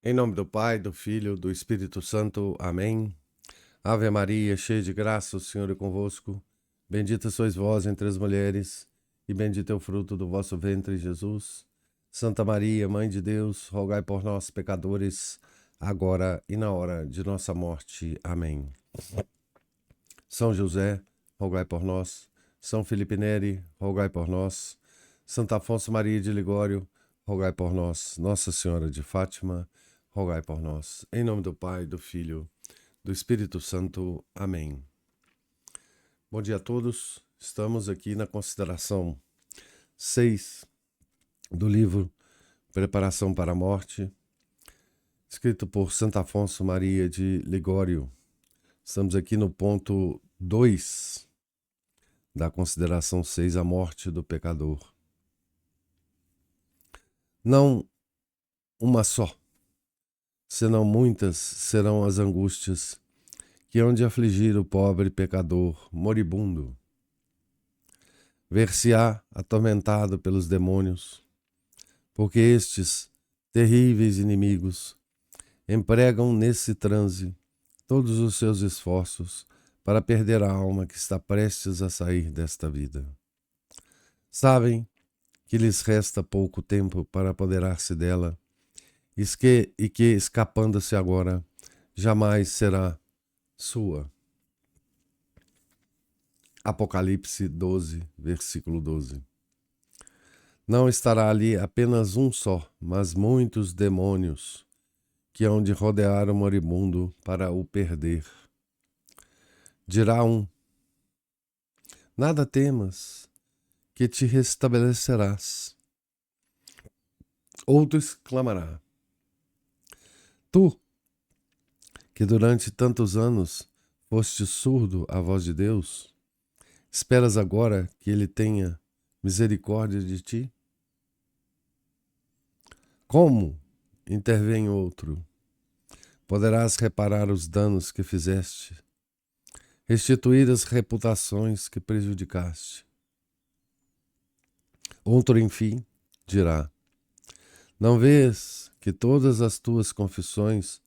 Em nome do Pai, do Filho, do Espírito Santo. Amém. Ave Maria, cheia de graça, o Senhor é convosco. Bendita sois vós entre as mulheres, e bendito é o fruto do vosso ventre, Jesus. Santa Maria, Mãe de Deus, rogai por nós, pecadores, agora e na hora de nossa morte. Amém. São José, rogai por nós. São Felipe Neri, rogai por nós. Santo Afonso Maria de Ligório, rogai por nós. Nossa Senhora de Fátima, rogai por nós. Em nome do Pai, do Filho, do Espírito Santo. Amém. Bom dia a todos. Estamos aqui na consideração 6 do livro Preparação para a Morte, escrito por Santo Afonso Maria de Ligório. Estamos aqui no ponto 2 da consideração 6, a morte do pecador. Não uma só, senão muitas serão as angústias que hão de afligir o pobre pecador moribundo. Ver-se-á atormentado pelos demônios, porque estes terríveis inimigos empregam nesse transe todos os seus esforços para perder a alma que está prestes a sair desta vida. Sabem que lhes resta pouco tempo para apoderar-se dela e que escapando-se agora, jamais será sua. Apocalipse 12, versículo 12. Não estará ali apenas um só, mas muitos demônios que hão de rodear o moribundo para o perder. Dirá um: nada temas, que te restabelecerás. Outro exclamará: tu, que durante tantos anos foste surdo à voz de Deus, esperas agora que ele tenha misericórdia de ti? Como? Intervém outro. Poderás reparar os danos que fizeste, restituir as reputações que prejudicaste. Outro, enfim, dirá: não vês que todas as tuas confissões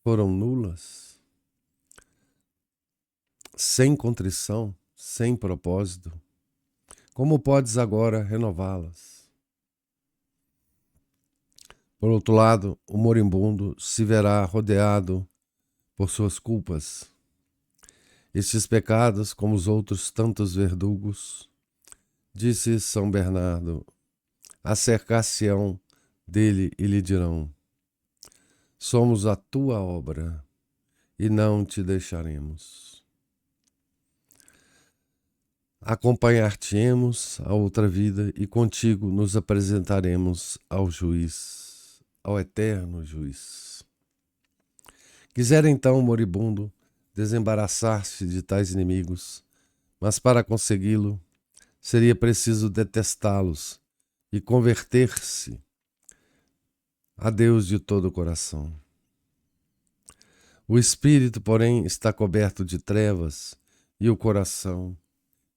foram nulas? Sem contrição, sem propósito, como podes agora renová-las? Por outro lado, o moribundo se verá rodeado por suas culpas. Estes pecados, como os outros tantos verdugos, disse São Bernardo, acercar-se-ão dele e lhe dirão: somos a tua obra e não te deixaremos. Acompanhar-te-emos a outra vida e contigo nos apresentaremos ao juiz, ao eterno juiz. Quisera então o moribundo desembaraçar-se de tais inimigos, mas para consegui-lo seria preciso detestá-los e converter-se a Deus de todo o coração. O espírito, porém, está coberto de trevas e o coração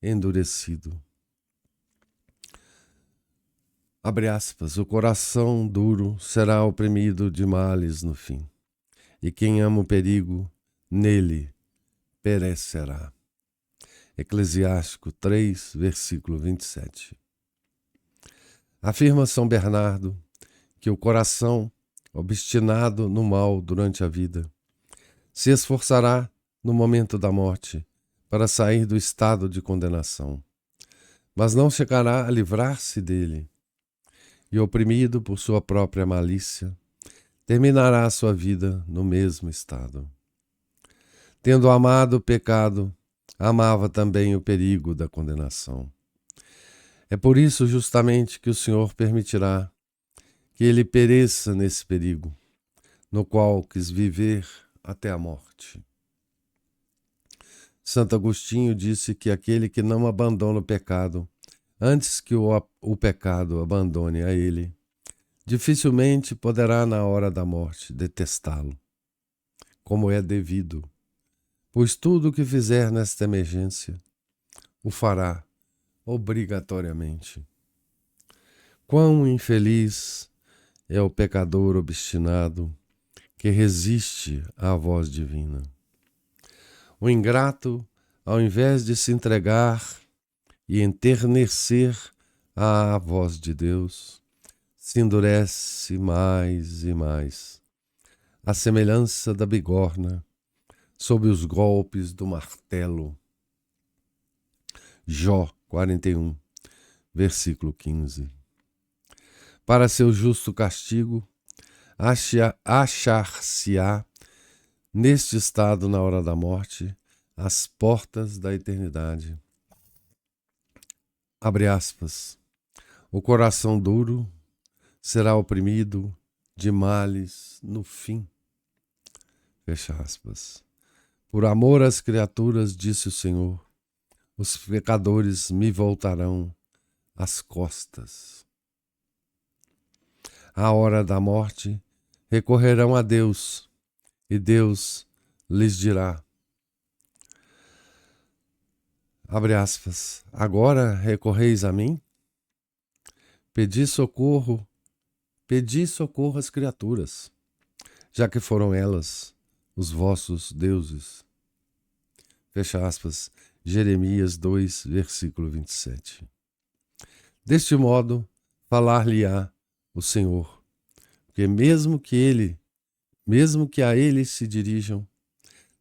endurecido. Abre aspas, o coração duro será oprimido de males no fim, e quem ama o perigo, nele perecerá. Eclesiástico 3, versículo 27. Afirma São Bernardo que o coração, obstinado no mal durante a vida, se esforçará no momento da morte para sair do estado de condenação, mas não chegará a livrar-se dele, e oprimido por sua própria malícia, terminará a sua vida no mesmo estado. Tendo amado o pecado, amava também o perigo da condenação. É por isso justamente que o Senhor permitirá que ele pereça nesse perigo, no qual quis viver até a morte. Santo Agostinho disse que aquele que não abandona o pecado antes que o pecado abandone a ele, dificilmente poderá na hora da morte detestá-lo, como é devido, pois tudo o que fizer nesta emergência o fará obrigatoriamente. Quão infeliz é o pecador obstinado que resiste à voz divina. O ingrato, ao invés de se entregar e enternecer à voz de Deus, se endurece mais e mais, à semelhança da bigorna, sob os golpes do martelo. Jó 41, versículo 15. Para seu justo castigo, achar-se-á neste estado na hora da morte, às portas da eternidade. Abre aspas. O coração duro será oprimido de males no fim. Fecha aspas. Por amor às criaturas, disse o Senhor, os pecadores me voltarão as costas. À hora da morte, recorrerão a Deus, e Deus lhes dirá, abre aspas, agora recorreis a mim? Pedi socorro às criaturas, já que foram elas os vossos deuses. Fecha aspas, Jeremias 2, versículo 27. Deste modo, falar-lhe-á o Senhor, porque mesmo que a ele se dirijam,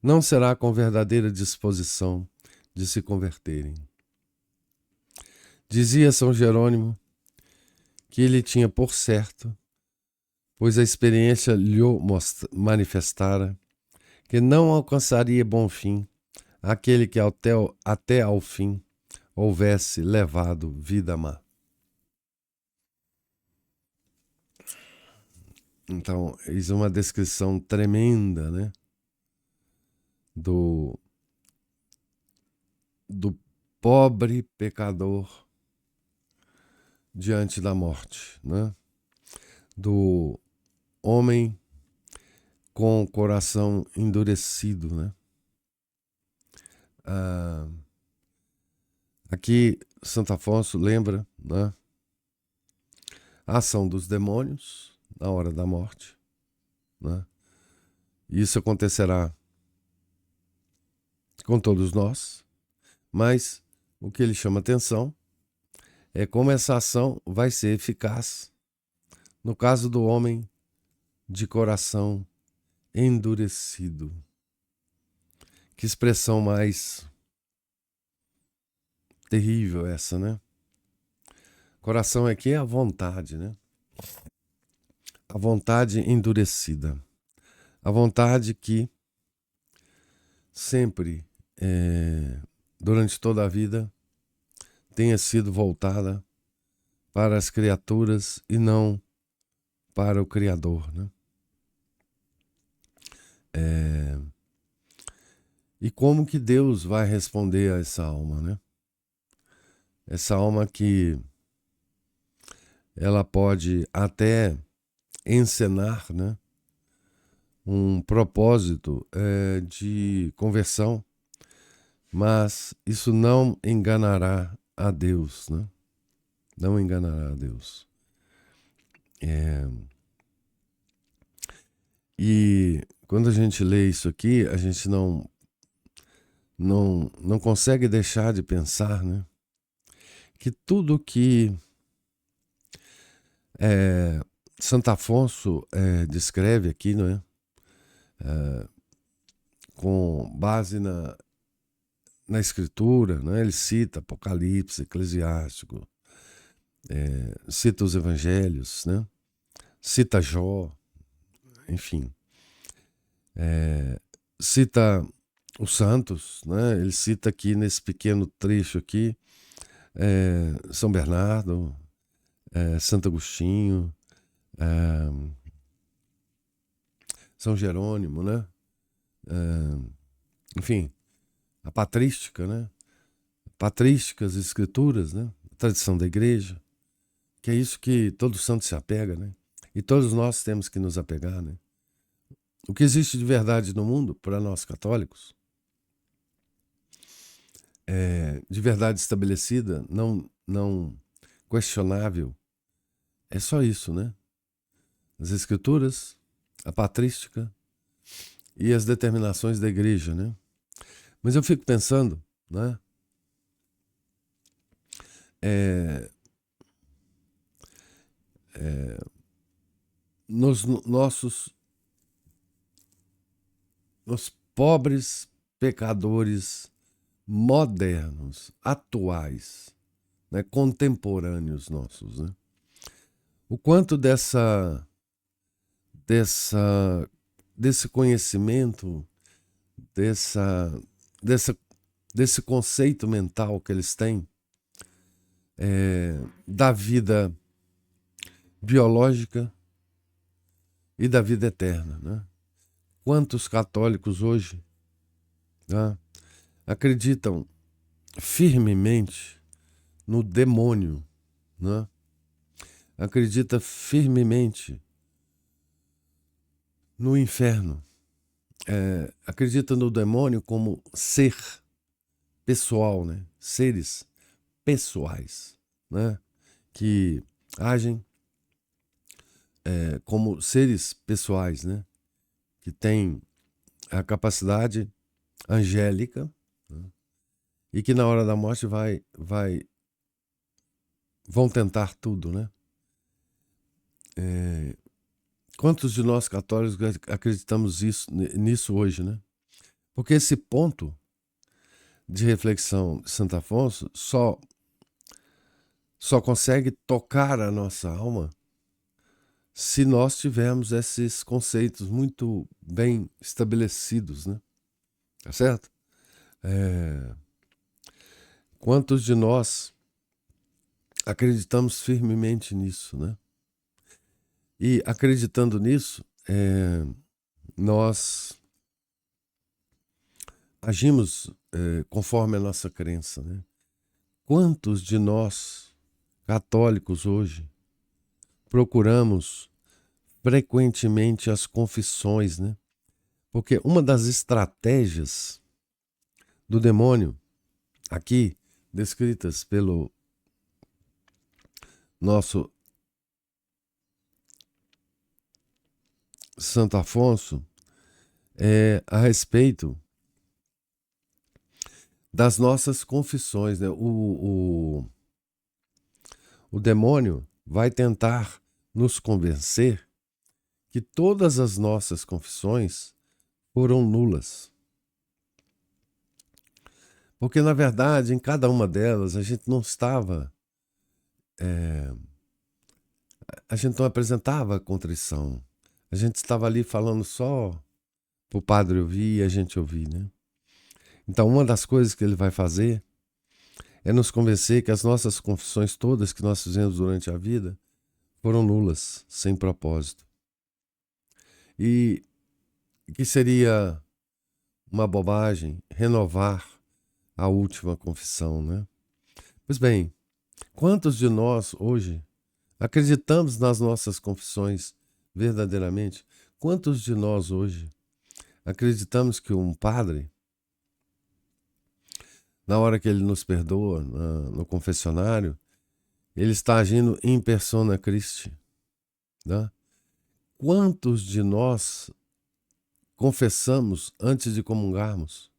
não será com verdadeira disposição de se converterem. Dizia São Jerônimo que ele tinha por certo, pois a experiência lhe manifestara, que não alcançaria bom fim aquele que até ao fim houvesse levado vida má. Então, isso é uma descrição tremenda, né? Do pobre pecador diante da morte, né? Do homem com o coração endurecido, né? Aqui, Santo Afonso lembra, né? A ação dos demônios na hora da morte, né? Isso acontecerá com todos nós, mas o que ele chama atenção é como essa ação vai ser eficaz no caso do homem de coração endurecido. Que expressão mais terrível essa, né? Coração aqui é a vontade, né? A vontade endurecida. A vontade que sempre, durante toda a vida, tenha sido voltada para as criaturas e não para o Criador, né? E como que Deus vai responder a essa alma, né? Essa alma que ela pode até encenar, né, um propósito de conversão, mas isso não enganará a Deus, né? Não enganará a Deus. E quando a gente lê isso aqui, a gente não consegue deixar de pensar, né, que tudo que Santo Afonso descreve aqui, não é? Com base na Escritura, né? Ele cita Apocalipse, Eclesiástico, cita os Evangelhos, né? Cita Jó, enfim, cita os santos, né? Ele cita aqui nesse pequeno trecho aqui São Bernardo, Santo Agostinho, São Jerônimo, né? Enfim, a patrística, né? Patrísticas escrituras, né? A tradição da igreja, que é isso que todo santo se apega, né? E todos nós temos que nos apegar, né? O que existe de verdade no mundo, para nós católicos, de verdade estabelecida, não questionável, é só isso, né? As escrituras, a patrística e as determinações da igreja, né? Mas eu fico pensando, né? Nos nos pobres pecadores modernos, atuais, né? Contemporâneos nossos, né? O quanto desse conhecimento, dessa, dessa, desse conceito mental que eles têm da vida biológica e da vida eterna, né? Quantos católicos hoje, né, acreditam firmemente no demônio, né? Acredita firmemente no inferno, acredita no demônio como ser pessoal, né? Seres pessoais, né? Que agem como seres pessoais, né? Que têm a capacidade angélica, né? E que na hora da morte vão tentar tudo, né? Quantos de nós católicos acreditamos nisso hoje, né? Porque esse ponto de reflexão de Santo Afonso só consegue tocar a nossa alma se nós tivermos esses conceitos muito bem estabelecidos, né? Tá certo? Quantos de nós acreditamos firmemente nisso, né? E acreditando nisso, nós agimos conforme a nossa crença, né? Quantos de nós, católicos hoje, procuramos frequentemente as confissões, né? Porque uma das estratégias do demônio, aqui descritas pelo nosso Santo Afonso, é a respeito das nossas confissões, né? O demônio vai tentar nos convencer que todas as nossas confissões foram nulas. Porque, na verdade, em cada uma delas, a gente não estava. A gente não apresentava contrição. A gente estava ali falando só para o padre ouvir e a gente ouvir, né? Então, uma das coisas que ele vai fazer é nos convencer que as nossas confissões todas que nós fizemos durante a vida foram nulas, sem propósito. E que seria uma bobagem renovar a última confissão, né? Pois bem, quantos de nós hoje acreditamos nas nossas confissões verdadeiramente? Quantos de nós hoje acreditamos que um padre, na hora que ele nos perdoa, no confessionário, ele está agindo em persona Christi, né? Quantos de nós confessamos antes de comungarmos,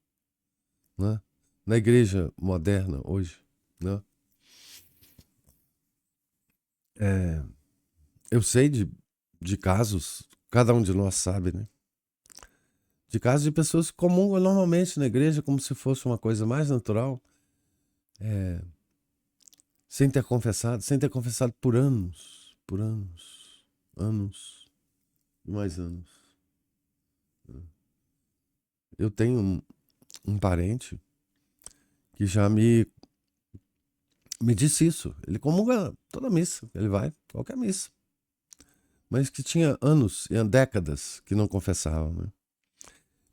né? Na igreja moderna hoje, né? Eu sei de casos, cada um de nós sabe, né? De casos de pessoas que comungam normalmente na igreja como se fosse uma coisa mais natural, sem ter confessado por anos e mais anos. Eu tenho um parente que já me disse isso. Ele comunga toda missa, ele vai, qualquer missa. Mas que tinha anos e décadas que não confessava, né?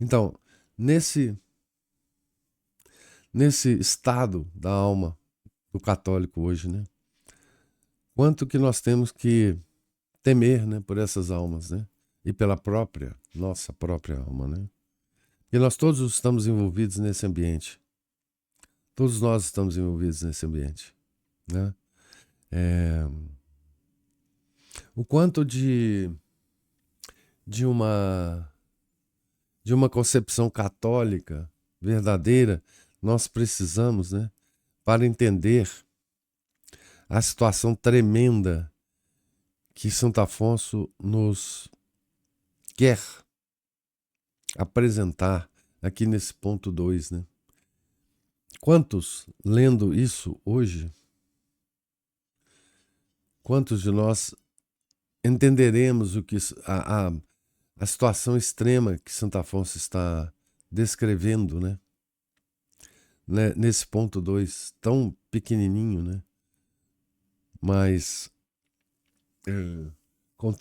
Então, nesse estado da alma do católico hoje, né? Quanto que nós temos que temer, né, por essas almas, né? E pela nossa própria alma, né? E nós todos estamos envolvidos nesse ambiente. Todos nós estamos envolvidos nesse ambiente, né? O quanto de de uma concepção católica verdadeira, nós precisamos, né, para entender a situação tremenda que Santo Afonso nos quer apresentar aqui nesse ponto 2, né? Quantos, lendo isso hoje, quantos de nós entenderemos o que a situação extrema que Santo Afonso está descrevendo, né? Nesse ponto 2, tão pequenininho, né? Mas com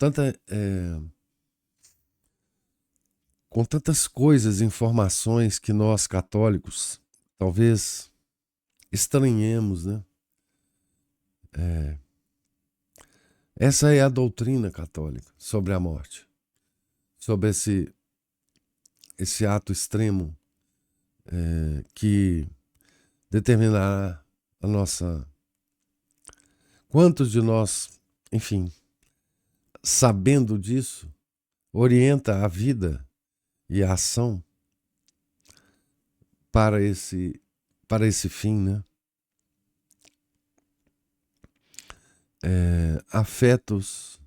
com tantas coisas, informações que nós católicos talvez estranhemos, né? Essa é a doutrina católica sobre a morte, sobre esse ato extremo que determinará a nossa... Quantos de nós, enfim, sabendo disso, orienta a vida e a ação para esse fim, né? Afetos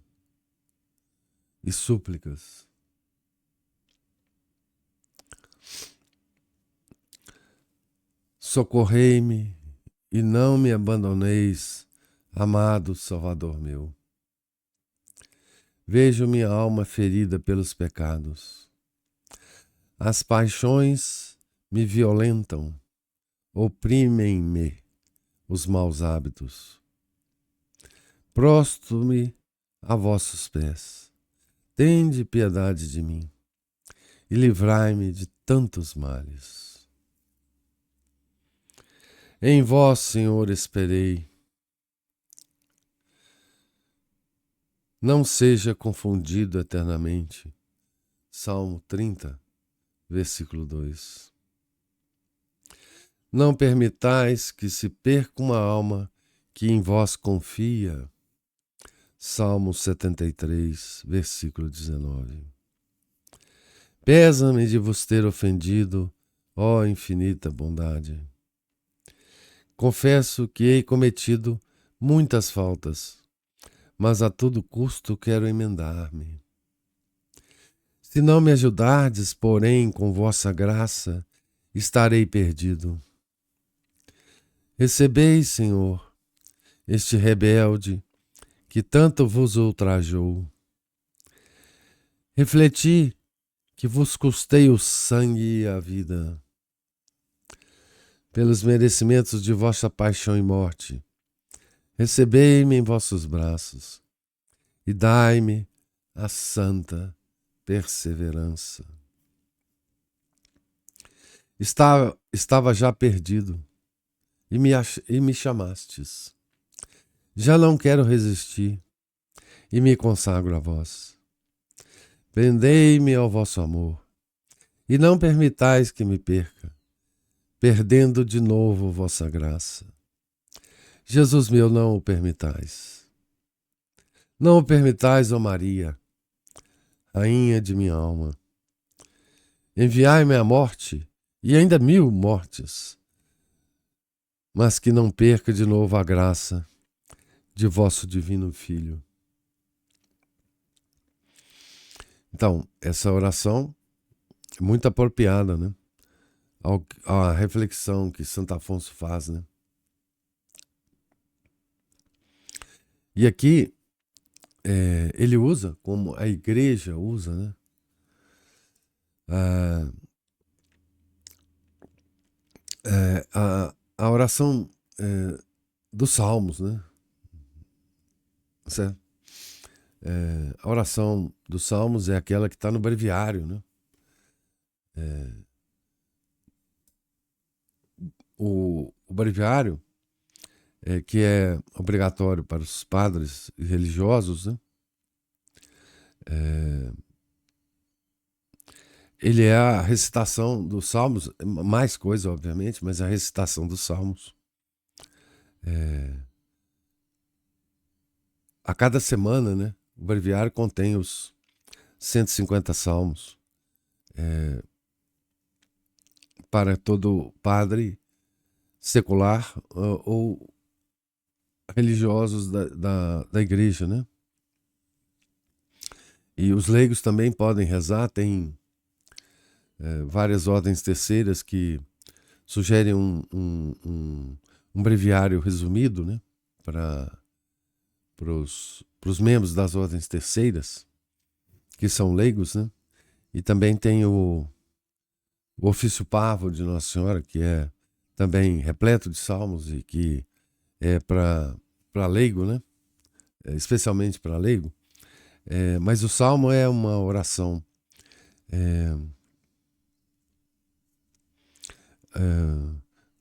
e súplicas. Socorrei-me e não me abandoneis, amado Salvador meu. Vejo minha alma ferida pelos pecados. As paixões me violentam, oprimem-me os maus hábitos. Prostro-me a vossos pés. Tende piedade de mim e livrai-me de tantos males. Em vós, Senhor, esperei. Não seja confundido eternamente. Salmo 30, versículo 2. Não permitais que se perca uma alma que em vós confia. Salmo 73, versículo 19. Pesa-me de vos ter ofendido, ó infinita bondade. Confesso que hei cometido muitas faltas, mas a todo custo quero emendar-me. Se não me ajudardes, porém, com vossa graça, estarei perdido. Recebei, Senhor, este rebelde que tanto vos ultrajou. Refleti que vos custei o sangue e a vida. Pelos merecimentos de vossa paixão e morte, recebei-me em vossos braços e dai-me a santa perseverança. Estava já perdido e me chamastes. Já não quero resistir e me consagro a vós. Prendei-me ao vosso amor e não permitais que me perca, perdendo de novo vossa graça. Jesus meu, não o permitais. Não o permitais, ó Maria, rainha de minha alma. Enviai-me a morte, e ainda 1000 mortes, mas que não perca de novo a graça de vosso divino Filho. Então, essa oração é muito apropriada, né? A reflexão que Santo Afonso faz, né? E aqui ele usa, como a igreja usa, né? A oração dos Salmos, né? Certo? A oração dos Salmos é aquela que está no breviário, né? O breviário, que é obrigatório para os padres e religiosos, né? Ele é a recitação dos Salmos, mais coisa, obviamente, mas a recitação dos Salmos. A cada semana, né? O breviário contém os 150 Salmos. para todo padre secular ou religiosos da igreja, né? E os leigos também podem rezar, tem várias ordens terceiras que sugerem um breviário resumido, né? Para os membros das ordens terceiras, que são leigos, né? E também tem o ofício parvo de Nossa Senhora, que é também repleto de salmos e que é para leigo, né? Especialmente para leigo. Mas o salmo é uma oração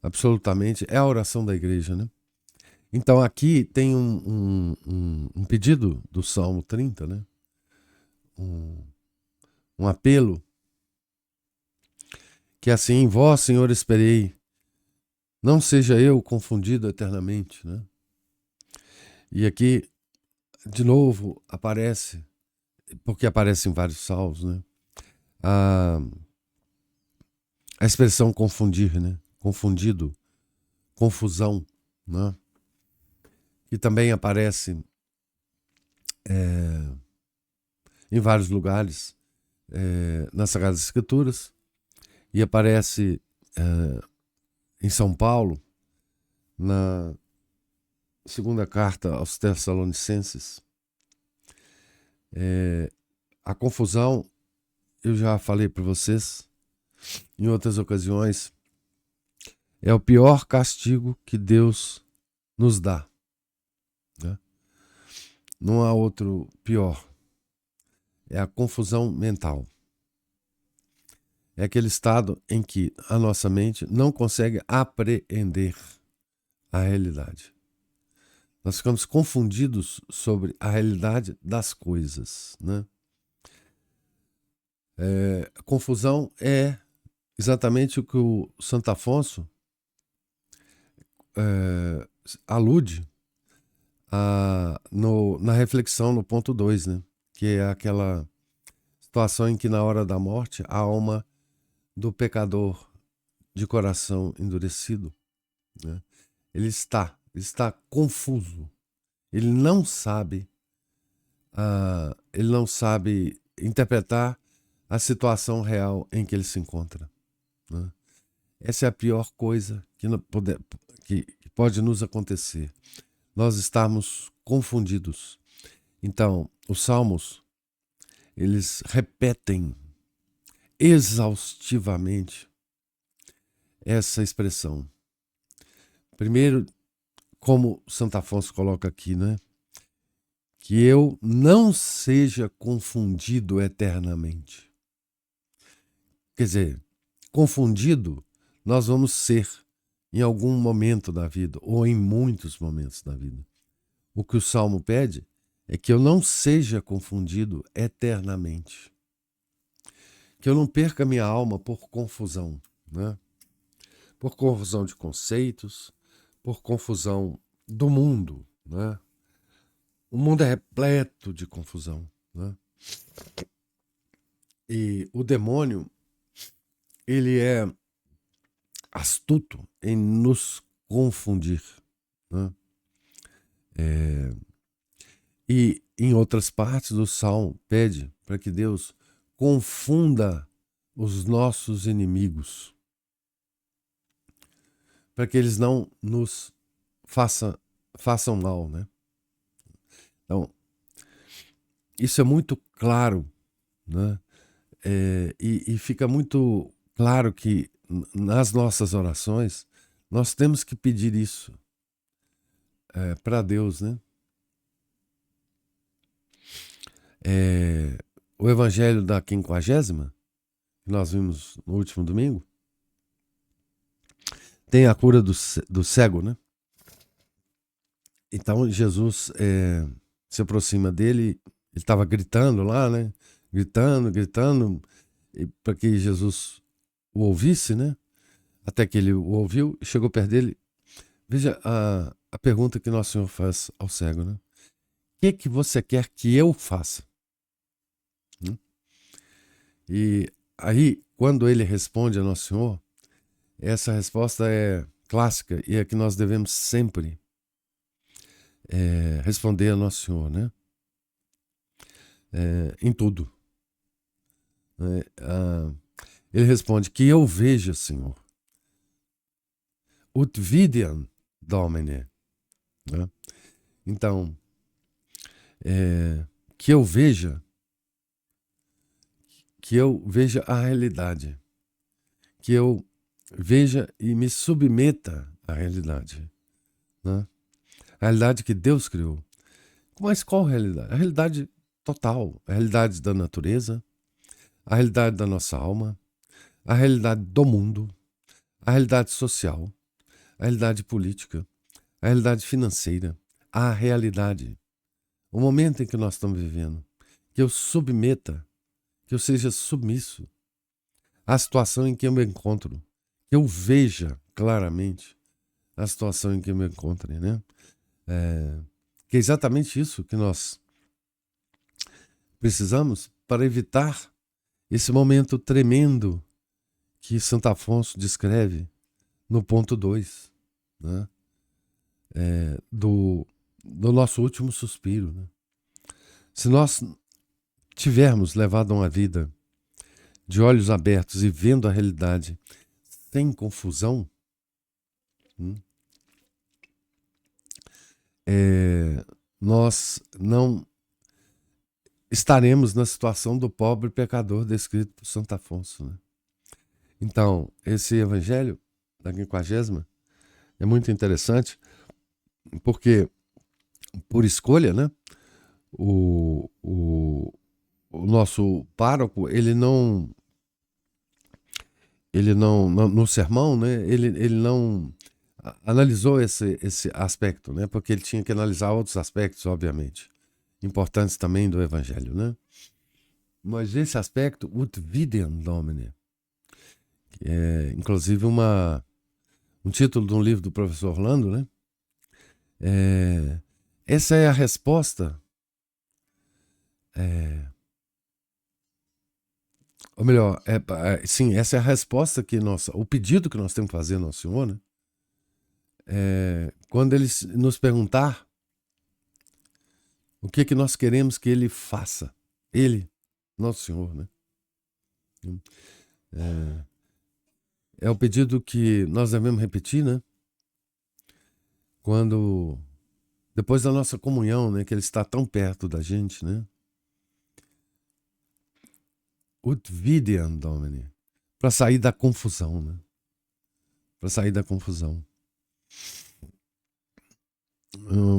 absolutamente, é a oração da igreja, né? Então aqui tem um pedido do Salmo 30, né? Um apelo, que assim, em vós, Senhor, esperei, não seja eu confundido eternamente, né? E aqui, de novo, aparece, porque aparece em vários salmos, né? A expressão confundir, né? Confundido, confusão, né? Que também aparece em vários lugares nas Sagradas Escrituras e aparece em São Paulo, na segunda carta aos Tessalonicenses. A confusão, eu já falei para vocês em outras ocasiões, é o pior castigo que Deus nos dá, né? Não há outro pior. É a confusão mental. É aquele estado em que a nossa mente não consegue apreender a realidade. Nós ficamos confundidos sobre a realidade das coisas, né? A confusão é exatamente o que o Santo Afonso alude na reflexão no ponto 2, né? Que é aquela situação em que na hora da morte a alma do pecador de coração endurecido, né? Ele está confuso. Ele não sabe interpretar a situação real em que ele se encontra, né? Essa é a pior coisa que pode nos acontecer. Nós estarmos confundidos. Então, os salmos, eles repetem exaustivamente essa expressão. Primeiro, como Santo Afonso coloca aqui, né? Que eu não seja confundido eternamente. Quer dizer, confundido nós vamos ser em algum momento da vida, ou em muitos momentos da vida. O que o Salmo pede é que eu não seja confundido eternamente. Que eu não perca minha alma por confusão, né? Por confusão de conceitos, por confusão do mundo, né? O mundo é repleto de confusão, né? E o demônio, ele é astuto em nos confundir, né? E em outras partes do Salmo pede para que Deus confunda os nossos inimigos, para que eles não nos façam mal, né? Então, isso é muito claro, né? E fica muito claro que nas nossas orações nós temos que pedir isso para Deus, né? O Evangelho da 50ª, que nós vimos no último domingo, tem a cura do cego, né? Então Jesus se aproxima dele, ele estava gritando lá, né? Gritando, para que Jesus o ouvisse, né? Até que ele o ouviu e chegou perto dele. Veja a pergunta que Nosso Senhor faz ao cego, né? O que você quer que eu faça? E aí, quando ele responde a Nosso Senhor, essa resposta é clássica e é que nós devemos sempre responder a Nosso Senhor, né? Em tudo. Ele responde: que eu veja, Senhor, ut videam Domine. Né? Então, que eu veja a realidade, que eu veja e me submeta à realidade, né? A realidade que Deus criou. Mas qual realidade? A realidade total, a realidade da natureza, a realidade da nossa alma, a realidade do mundo, a realidade social, a realidade política, a realidade financeira, a realidade, o momento em que nós estamos vivendo, que eu submeta, que eu seja submisso à situação em que eu me encontro, que eu veja claramente a situação em que eu me encontro, né? Que é exatamente isso que nós precisamos para evitar esse momento tremendo que Santo Afonso descreve no ponto 2, né? Do nosso último suspiro. Né? Se nós tivermos levado uma vida de olhos abertos e vendo a realidade sem confusão, nós não estaremos na situação do pobre pecador descrito por Santo Afonso. Né? Então, esse evangelho da 50ª é muito interessante, porque, por escolha, né, o nosso pároco, ele não no sermão, né, ele não analisou esse aspecto, né, porque ele tinha que analisar outros aspectos, obviamente, importantes também do evangelho, né? Mas esse aspecto, ut videam Domine, é inclusive um título de um livro do professor Orlando, né? Essa é a resposta, ou melhor, sim, essa é a resposta que o pedido que nós temos que fazer ao Nosso Senhor, né? Quando Ele nos perguntar o que que nós queremos que Ele faça, Ele, Nosso Senhor, né? É o pedido que nós devemos repetir, né? Quando, depois da nossa comunhão, né, que Ele está tão perto da gente, né? Ut videam Domine, para sair da confusão, né? Para sair da confusão.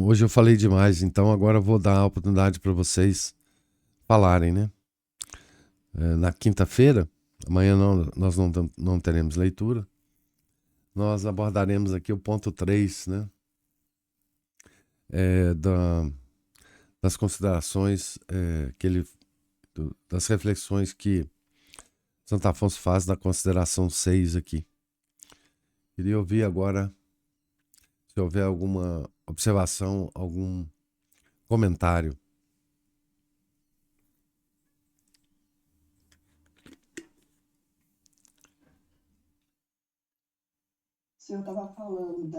Hoje eu falei demais, então agora eu vou dar a oportunidade para vocês falarem, né? Na quinta-feira, amanhã nós não teremos leitura, nós abordaremos aqui o ponto 3, né? Das considerações das reflexões que Santo Afonso faz da consideração 6 aqui. Queria ouvir agora, se houver alguma observação, algum comentário. O senhor estava falando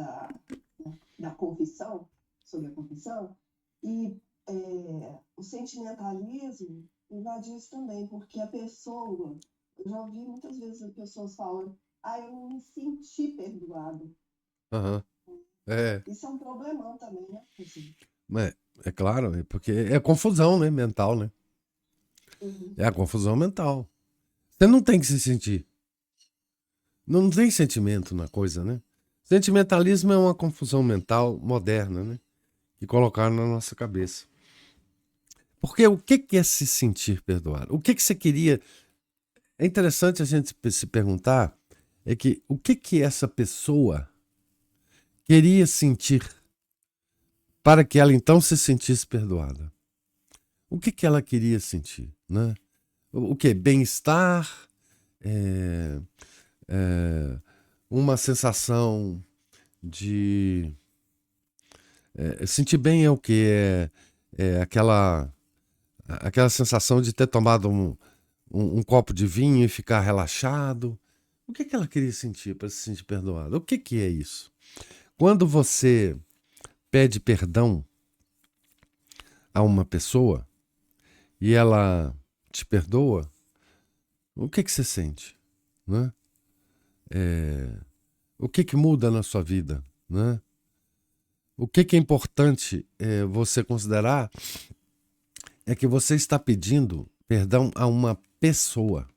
da confissão, sobre a confissão, e o sentimentalismo invadiu isso também, porque a pessoa, eu já ouvi muitas vezes as pessoas falando, eu não me senti perdoado. Uhum. Isso é um problemão também, né? Assim. É claro, porque é confusão, né, mental, né? Uhum. É a confusão mental. Você não tem que se sentir. Não tem sentimento na coisa, né? Sentimentalismo é uma confusão mental moderna, né? Que colocaram na nossa cabeça. Porque o que é se sentir perdoado? O que você queria... É interessante a gente se perguntar o que essa pessoa queria sentir para que ela então se sentisse perdoada. O que ela queria sentir, né? O que? Bem-estar, uma sensação de... sentir bem é o que? Aquela sensação de ter tomado um copo de vinho e ficar relaxado, O que ela queria sentir para se sentir perdoada? O que é isso? Quando você pede perdão a uma pessoa e ela te perdoa, o que você sente? Né? O que muda na sua vida? Né? O que é importante você considerar é que você está pedindo perdão a uma pessoa,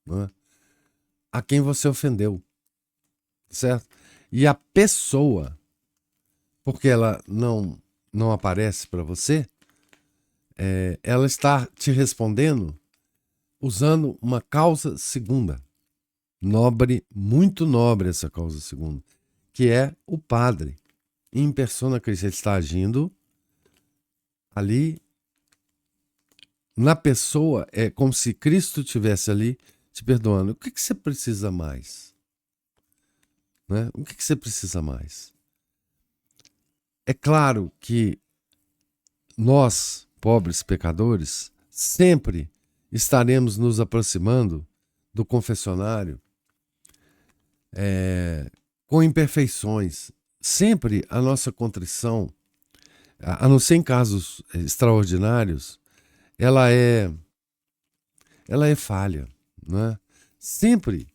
né? A quem você ofendeu, certo? E a pessoa, porque ela não aparece para você, ela está te respondendo usando uma causa segunda. Nobre, muito nobre essa causa segunda, que é o Padre. Em persona Christi, ele está agindo ali na pessoa, é como se Cristo estivesse ali te perdoando. O que você precisa mais? Né? O que você precisa mais? É claro que nós, pobres pecadores, sempre estaremos nos aproximando do confessionário com imperfeições. Sempre a nossa contrição, a não ser em casos extraordinários, ela é falha, né? Sempre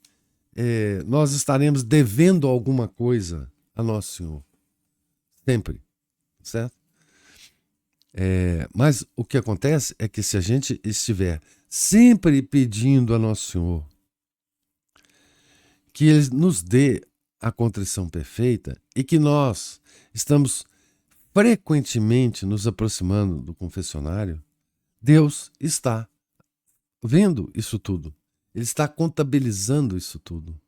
nós estaremos devendo alguma coisa a Nosso Senhor. Sempre, certo? Mas o que acontece é que se a gente estiver sempre pedindo a Nosso Senhor que Ele nos dê a contrição perfeita e que nós estamos frequentemente nos aproximando do confessionário, Deus está vendo isso tudo. Ele está contabilizando isso tudo,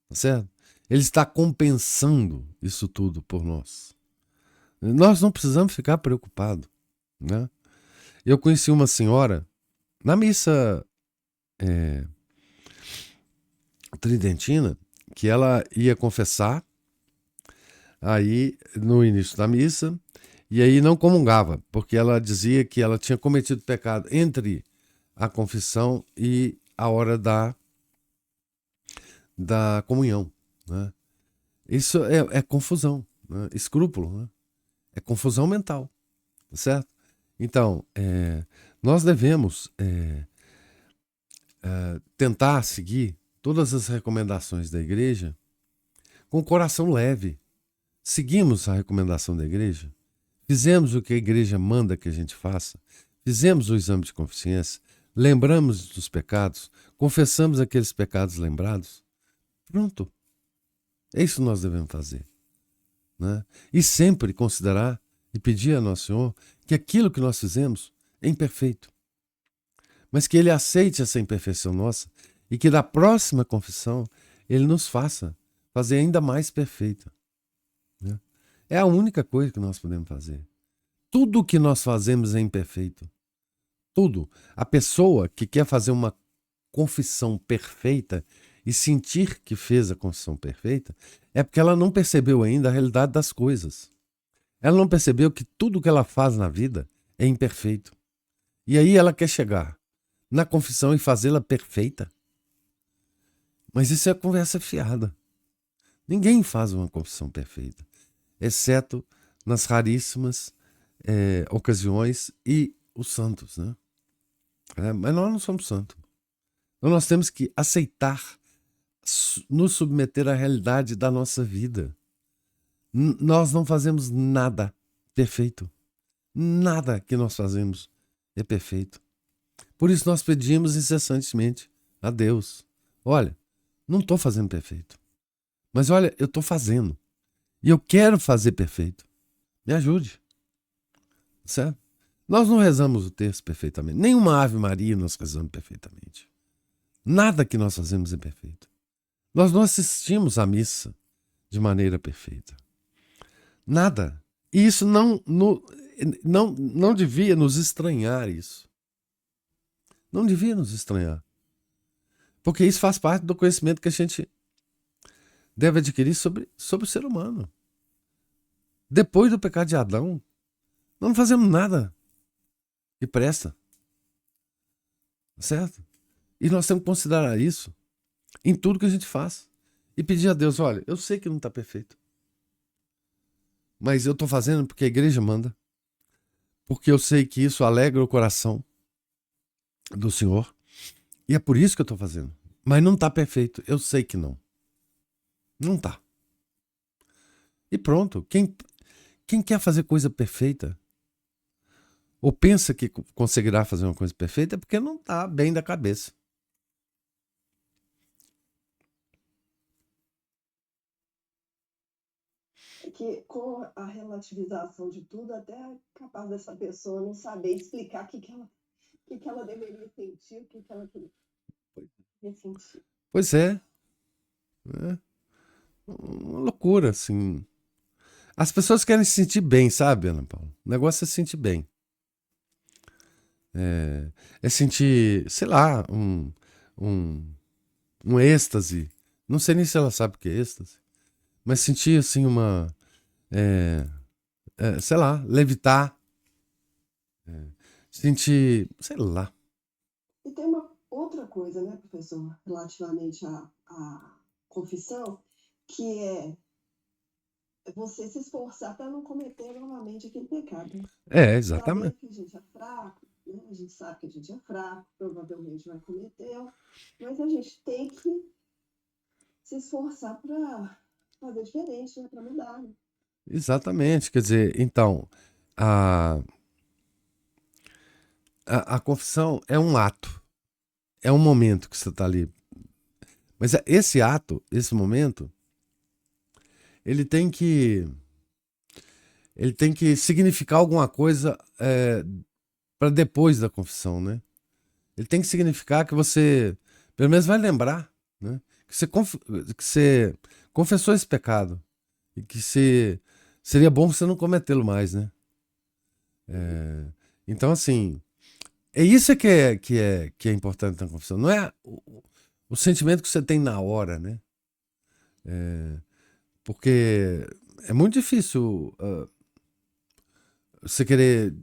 tá certo? Ele está compensando isso tudo por nós. Nós não precisamos ficar preocupados, né? Eu conheci uma senhora na missa tridentina que ela ia confessar aí no início da missa e aí não comungava, porque ela dizia que ela tinha cometido pecado entre a confissão e a hora da comunhão, né? Isso é confusão, né? Escrúpulo, né? É confusão mental, certo? Então, nós devemos tentar seguir todas as recomendações da igreja com o coração leve. Seguimos a recomendação da igreja, fizemos o que a igreja manda que a gente faça, fizemos o exame de consciência, lembramos dos pecados, confessamos aqueles pecados lembrados. Pronto. É isso que nós devemos fazer, né? E sempre considerar e pedir a Nosso Senhor que aquilo que nós fizemos é imperfeito, mas que Ele aceite essa imperfeição nossa e que da próxima confissão Ele nos faça fazer ainda mais perfeita, né? É a única coisa que nós podemos fazer. Tudo o que nós fazemos é imperfeito. Tudo. A pessoa que quer fazer uma confissão perfeita e sentir que fez a confissão perfeita é porque ela não percebeu ainda a realidade das coisas. Ela não percebeu que tudo que ela faz na vida é imperfeito. E aí ela quer chegar na confissão e fazê-la perfeita. Mas isso é conversa fiada. Ninguém faz uma confissão perfeita, exceto nas raríssimas ocasiões e os santos, né? Mas nós não somos santos. Então nós temos que aceitar, nos submeter à realidade da nossa vida. Nós não fazemos nada perfeito. Nada que nós fazemos é perfeito. Por isso nós pedimos incessantemente a Deus: olha, não estou fazendo perfeito, mas olha, eu estou fazendo. E eu quero fazer perfeito. Me ajude. Certo? Nós não rezamos o terço perfeitamente. Nenhuma Ave Maria nós rezamos perfeitamente. Nada que nós fazemos é perfeito. Nós não assistimos à missa de maneira perfeita. Nada. E isso não devia nos estranhar, isso. Não devia nos estranhar. Porque isso faz parte do conhecimento que a gente deve adquirir sobre o ser humano. Depois do pecado de Adão, nós não fazemos nada que presta. Certo? E nós temos que considerar isso. em tudo que a gente faz. E pedir a Deus, olha, eu sei que não está perfeito, mas eu estou fazendo porque a igreja manda, porque eu sei que isso alegra o coração do Senhor, e é por isso que eu estou fazendo. Mas não está perfeito, eu sei que não. Não está. E pronto, quem quer fazer coisa perfeita, ou pensa que conseguirá fazer uma coisa perfeita, é porque não está bem da cabeça. É que com a relativização de tudo, até é capaz dessa pessoa não saber explicar o que ela deveria sentir, o que ela queria sentir. Pois é. Uma loucura, assim. As pessoas querem se sentir bem, sabe, Ana Paula? O negócio é se sentir bem. É sentir, sei lá, um, um êxtase. Não sei nem se ela sabe o que é êxtase. Mas sentir, assim, sei lá, levitar. Sentir, sei lá. E tem uma outra coisa, né, professor, relativamente à confissão, que é você se esforçar para não cometer novamente aquele pecado. Exatamente. Sabendo que a gente é fraco, né? A gente sabe que a gente é fraco, provavelmente vai cometer, mas a gente tem que se esforçar para fazer diferente, né? Para mudar. Né? Exatamente. Quer dizer, então, a, a confissão é um ato. É um momento que você está ali. Mas esse ato, esse momento, ele tem que ele tem que significar alguma coisa para depois da confissão, né? Ele tem que significar que você, pelo menos, vai lembrar, né? Que você confessou esse pecado e que seria bom você não cometê-lo mais, né? Então, assim, é isso que é importante na confissão. Não é o sentimento que você tem na hora, né? Porque é muito difícil você querer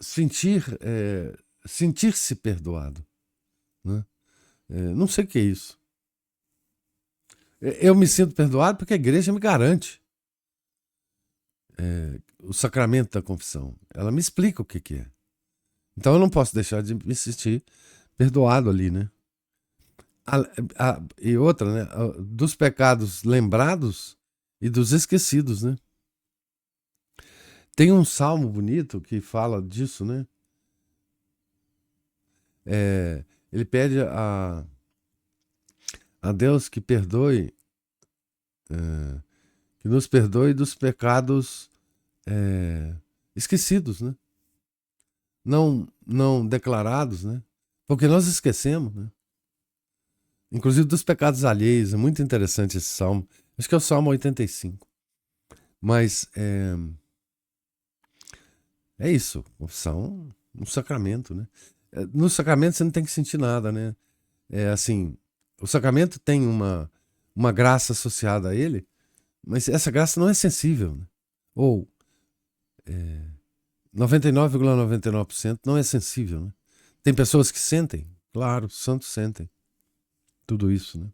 sentir-se perdoado, né? Não sei o que é isso. Eu me sinto perdoado porque a igreja me garante o sacramento da confissão. Ela me explica o que é. Então eu não posso deixar de me sentir perdoado ali, né? E outra, né? Dos pecados lembrados e dos esquecidos, né? Tem um salmo bonito que fala disso, né? Ele pede a Deus que perdoe, que nos perdoe dos pecados esquecidos, né? Não declarados, né? Porque nós esquecemos, né? Inclusive dos pecados alheios. É muito interessante esse salmo. Acho que é o Salmo 85. Mas é isso. Confissão, um sacramento, né? No sacramento você não tem que sentir nada, né? É assim, o sacramento tem uma graça associada a ele, mas essa graça não é sensível, né? Ou 99,99% não é sensível, né? Tem pessoas que sentem, claro, os santos sentem tudo isso, né?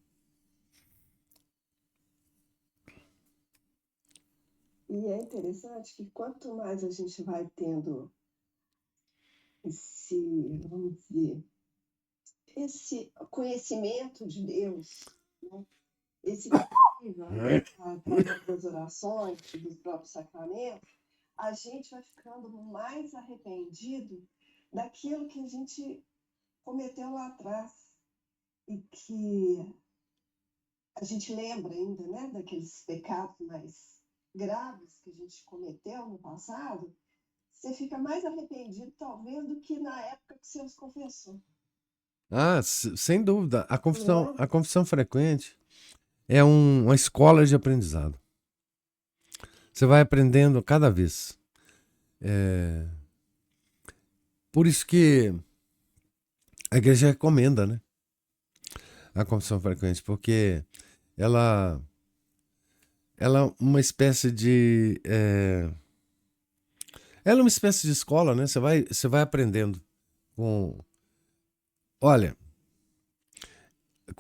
E é interessante que quanto mais a gente vai tendo vamos dizer, esse conhecimento de Deus, né? Esse através das orações e dos próprios sacramentos, a gente vai ficando mais arrependido daquilo que a gente cometeu lá atrás e que a gente lembra ainda, né, daqueles pecados mais graves que a gente cometeu no passado, você fica mais arrependido, talvez, do que na época que você os confessou. Sem dúvida. A Não confissão, é? a confissão frequente é uma escola de aprendizado. Você vai aprendendo cada vez. Por isso que a igreja recomenda, né? A confissão frequente, porque ela, ela é uma espécie de. Ela é uma espécie de escola, né? Você vai aprendendo com. Olha,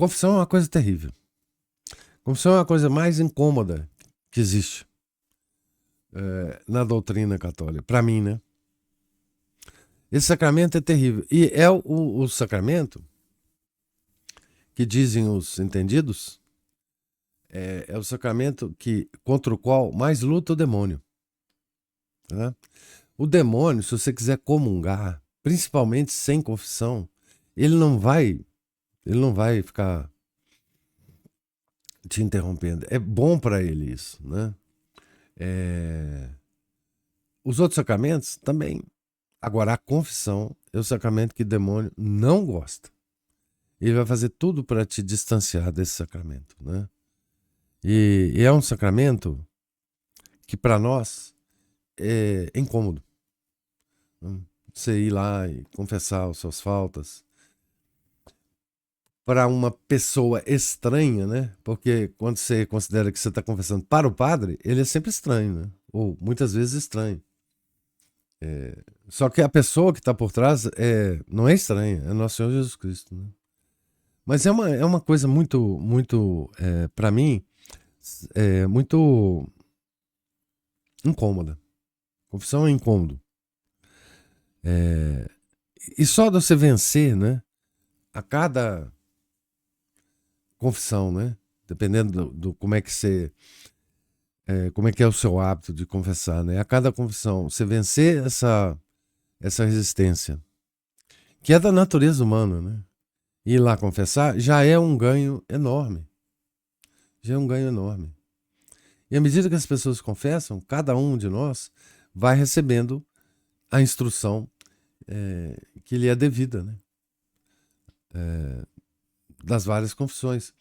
Confissão é uma coisa terrível. Confissão é a coisa mais incômoda que existe na doutrina católica. Para mim, né? Esse sacramento é terrível. E é o sacramento que dizem os entendidos, é o sacramento contra o qual mais luta o demônio. Né? O demônio, se você quiser comungar, principalmente sem confissão, ele não vai ficar te interrompendo. É bom para ele isso, né? Os outros sacramentos também. Agora, a confissão é o sacramento que o demônio não gosta. Ele vai fazer tudo para te distanciar desse sacramento, né? E é um sacramento que para nós é incômodo. Você ir lá e confessar as suas faltas para uma pessoa estranha, né? Porque quando você considera que você está confessando para o padre, ele é sempre estranho, né? Ou muitas vezes estranho. Só que a pessoa que está por trás não é estranha, é Nosso Senhor Jesus Cristo, né? Mas é uma coisa muito para mim, muito incômoda. Confissão é incômodo. E só de você vencer, né? A cada confissão, né? Dependendo do como é que você... como é que é o seu hábito de confessar, né? A cada confissão, você vencer essa resistência, que é da natureza humana, né? Ir lá confessar já é um ganho enorme. Já é um ganho enorme. E à medida que as pessoas confessam, cada um de nós vai recebendo a instrução que lhe é devida, né? Das várias confissões.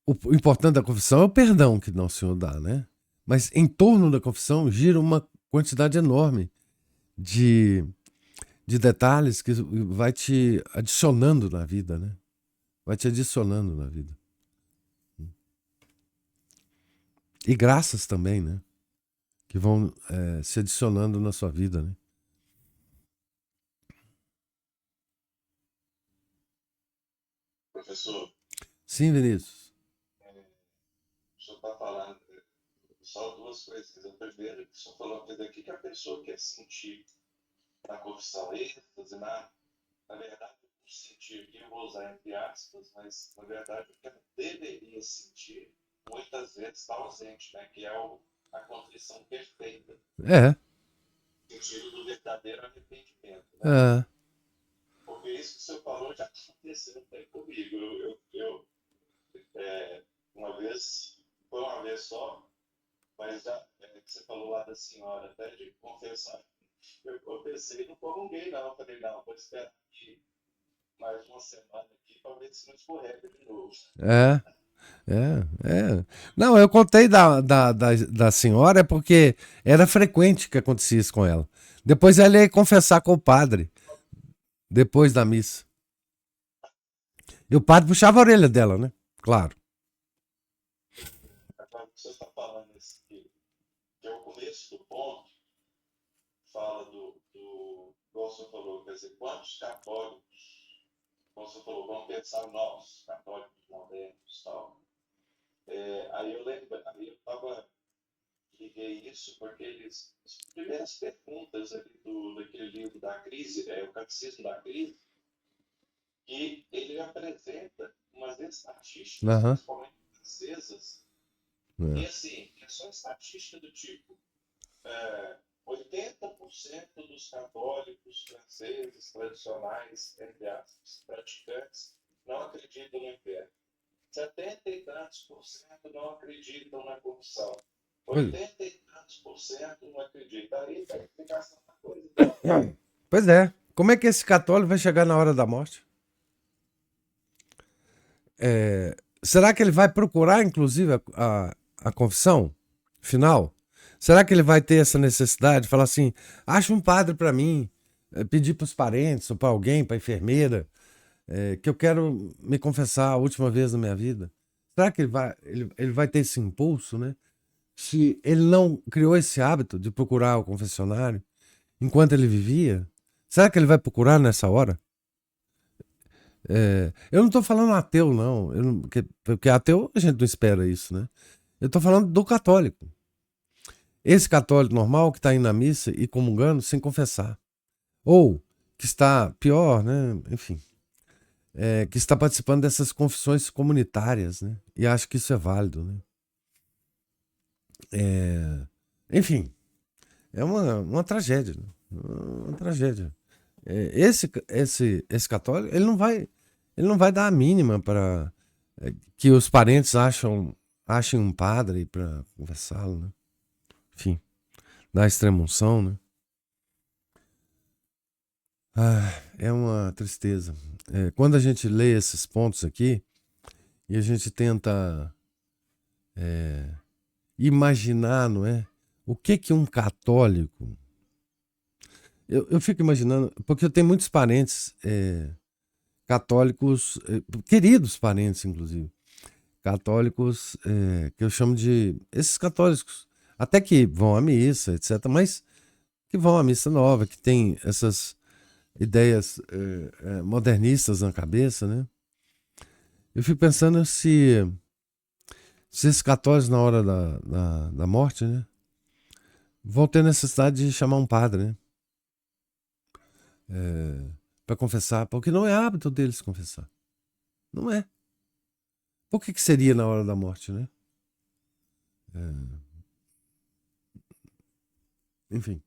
O importante da confissão é o perdão que Nosso Senhor dá, né? Mas em torno da confissão gira uma quantidade enorme de detalhes que vai te adicionando na vida, né? Vai te adicionando na vida. E graças também, né? Que vão se adicionando na sua vida, né? Professor, Sim, Vinícius. o senhor está falando só duas coisas. A primeira, que o senhor falou uma coisa aqui, que a pessoa quer sentir na confissão êxtase, na verdade, o sentir aqui, eu vou usar entre aspas, mas na verdade o que ela deveria sentir, muitas vezes está ausente, né? Que é a contrição perfeita. O sentido do verdadeiro arrependimento, né? Porque isso que o senhor falou já aconteceu até comigo. Eu uma vez, foi uma vez só, mas já que você falou lá da senhora, até de confessar, eu confessei e não comunguei, não. Eu falei, não, vou esperar aqui mais uma semana aqui para ver se não escorrega de novo. Não, eu contei da senhora porque era frequente que acontecia isso com ela. Depois ela ia confessar com o padre, depois da missa. E o padre puxava a orelha dela, né? Claro. Agora que você está falando isso aqui, que é o começo do ponto, fala igual o senhor falou, quer dizer, quantos católicos, como o senhor falou, vamos pensar nós, católicos modernos e tal. Aí eu liguei isso porque as primeiras perguntas ali daquele livro da crise, o Catecismo da Crise, que ele apresenta umas estatísticas, principalmente francesas, e assim, é só estatística do tipo 80% dos católicos franceses tradicionais, entre aspas, praticantes, não acreditam no inferno. 70 e tantos por cento não acreditam na corrupção. 80 e tantos por cento não acreditam. Aí a explicação da coisa. Pois é. Como é que esse católico vai chegar na hora da morte? Será que ele vai procurar, inclusive, a confissão final? Será que ele vai ter essa necessidade de falar assim, acha um padre para mim, pedir para os parentes ou para alguém, para a enfermeira, que eu quero me confessar a última vez na minha vida? Será que ele vai ter esse impulso, né? Se ele não criou esse hábito de procurar o confessionário enquanto ele vivia, será que ele vai procurar nessa hora? Eu não tô falando ateu, não. Porque ateu a gente não espera isso, né? Eu tô falando do católico. Esse católico normal que tá indo na missa e comungando sem confessar. Ou que está pior, né? Enfim. Que está participando dessas confissões comunitárias, né? E acho que isso é válido, né? Enfim, é uma tragédia, né? Uma tragédia. Esse católico, ele não vai dar a mínima para que os parentes achem um padre para conversá-lo, né? Enfim, dar extrema-unção, né? É uma tristeza. Quando a gente lê esses pontos aqui e a gente tenta imaginar, não é? O que um católico... Eu fico imaginando, porque eu tenho muitos parentes católicos, queridos parentes, inclusive, católicos que eu chamo de... Esses católicos, até que vão à missa, etc., mas que vão à missa nova, que tem essas ideias modernistas na cabeça, né? Eu fico pensando se esses católicos, na hora da morte, né, vão ter necessidade de chamar um padre, né? Para confessar, porque não é hábito deles confessar. Não é. Por que seria na hora da morte, né? Enfim.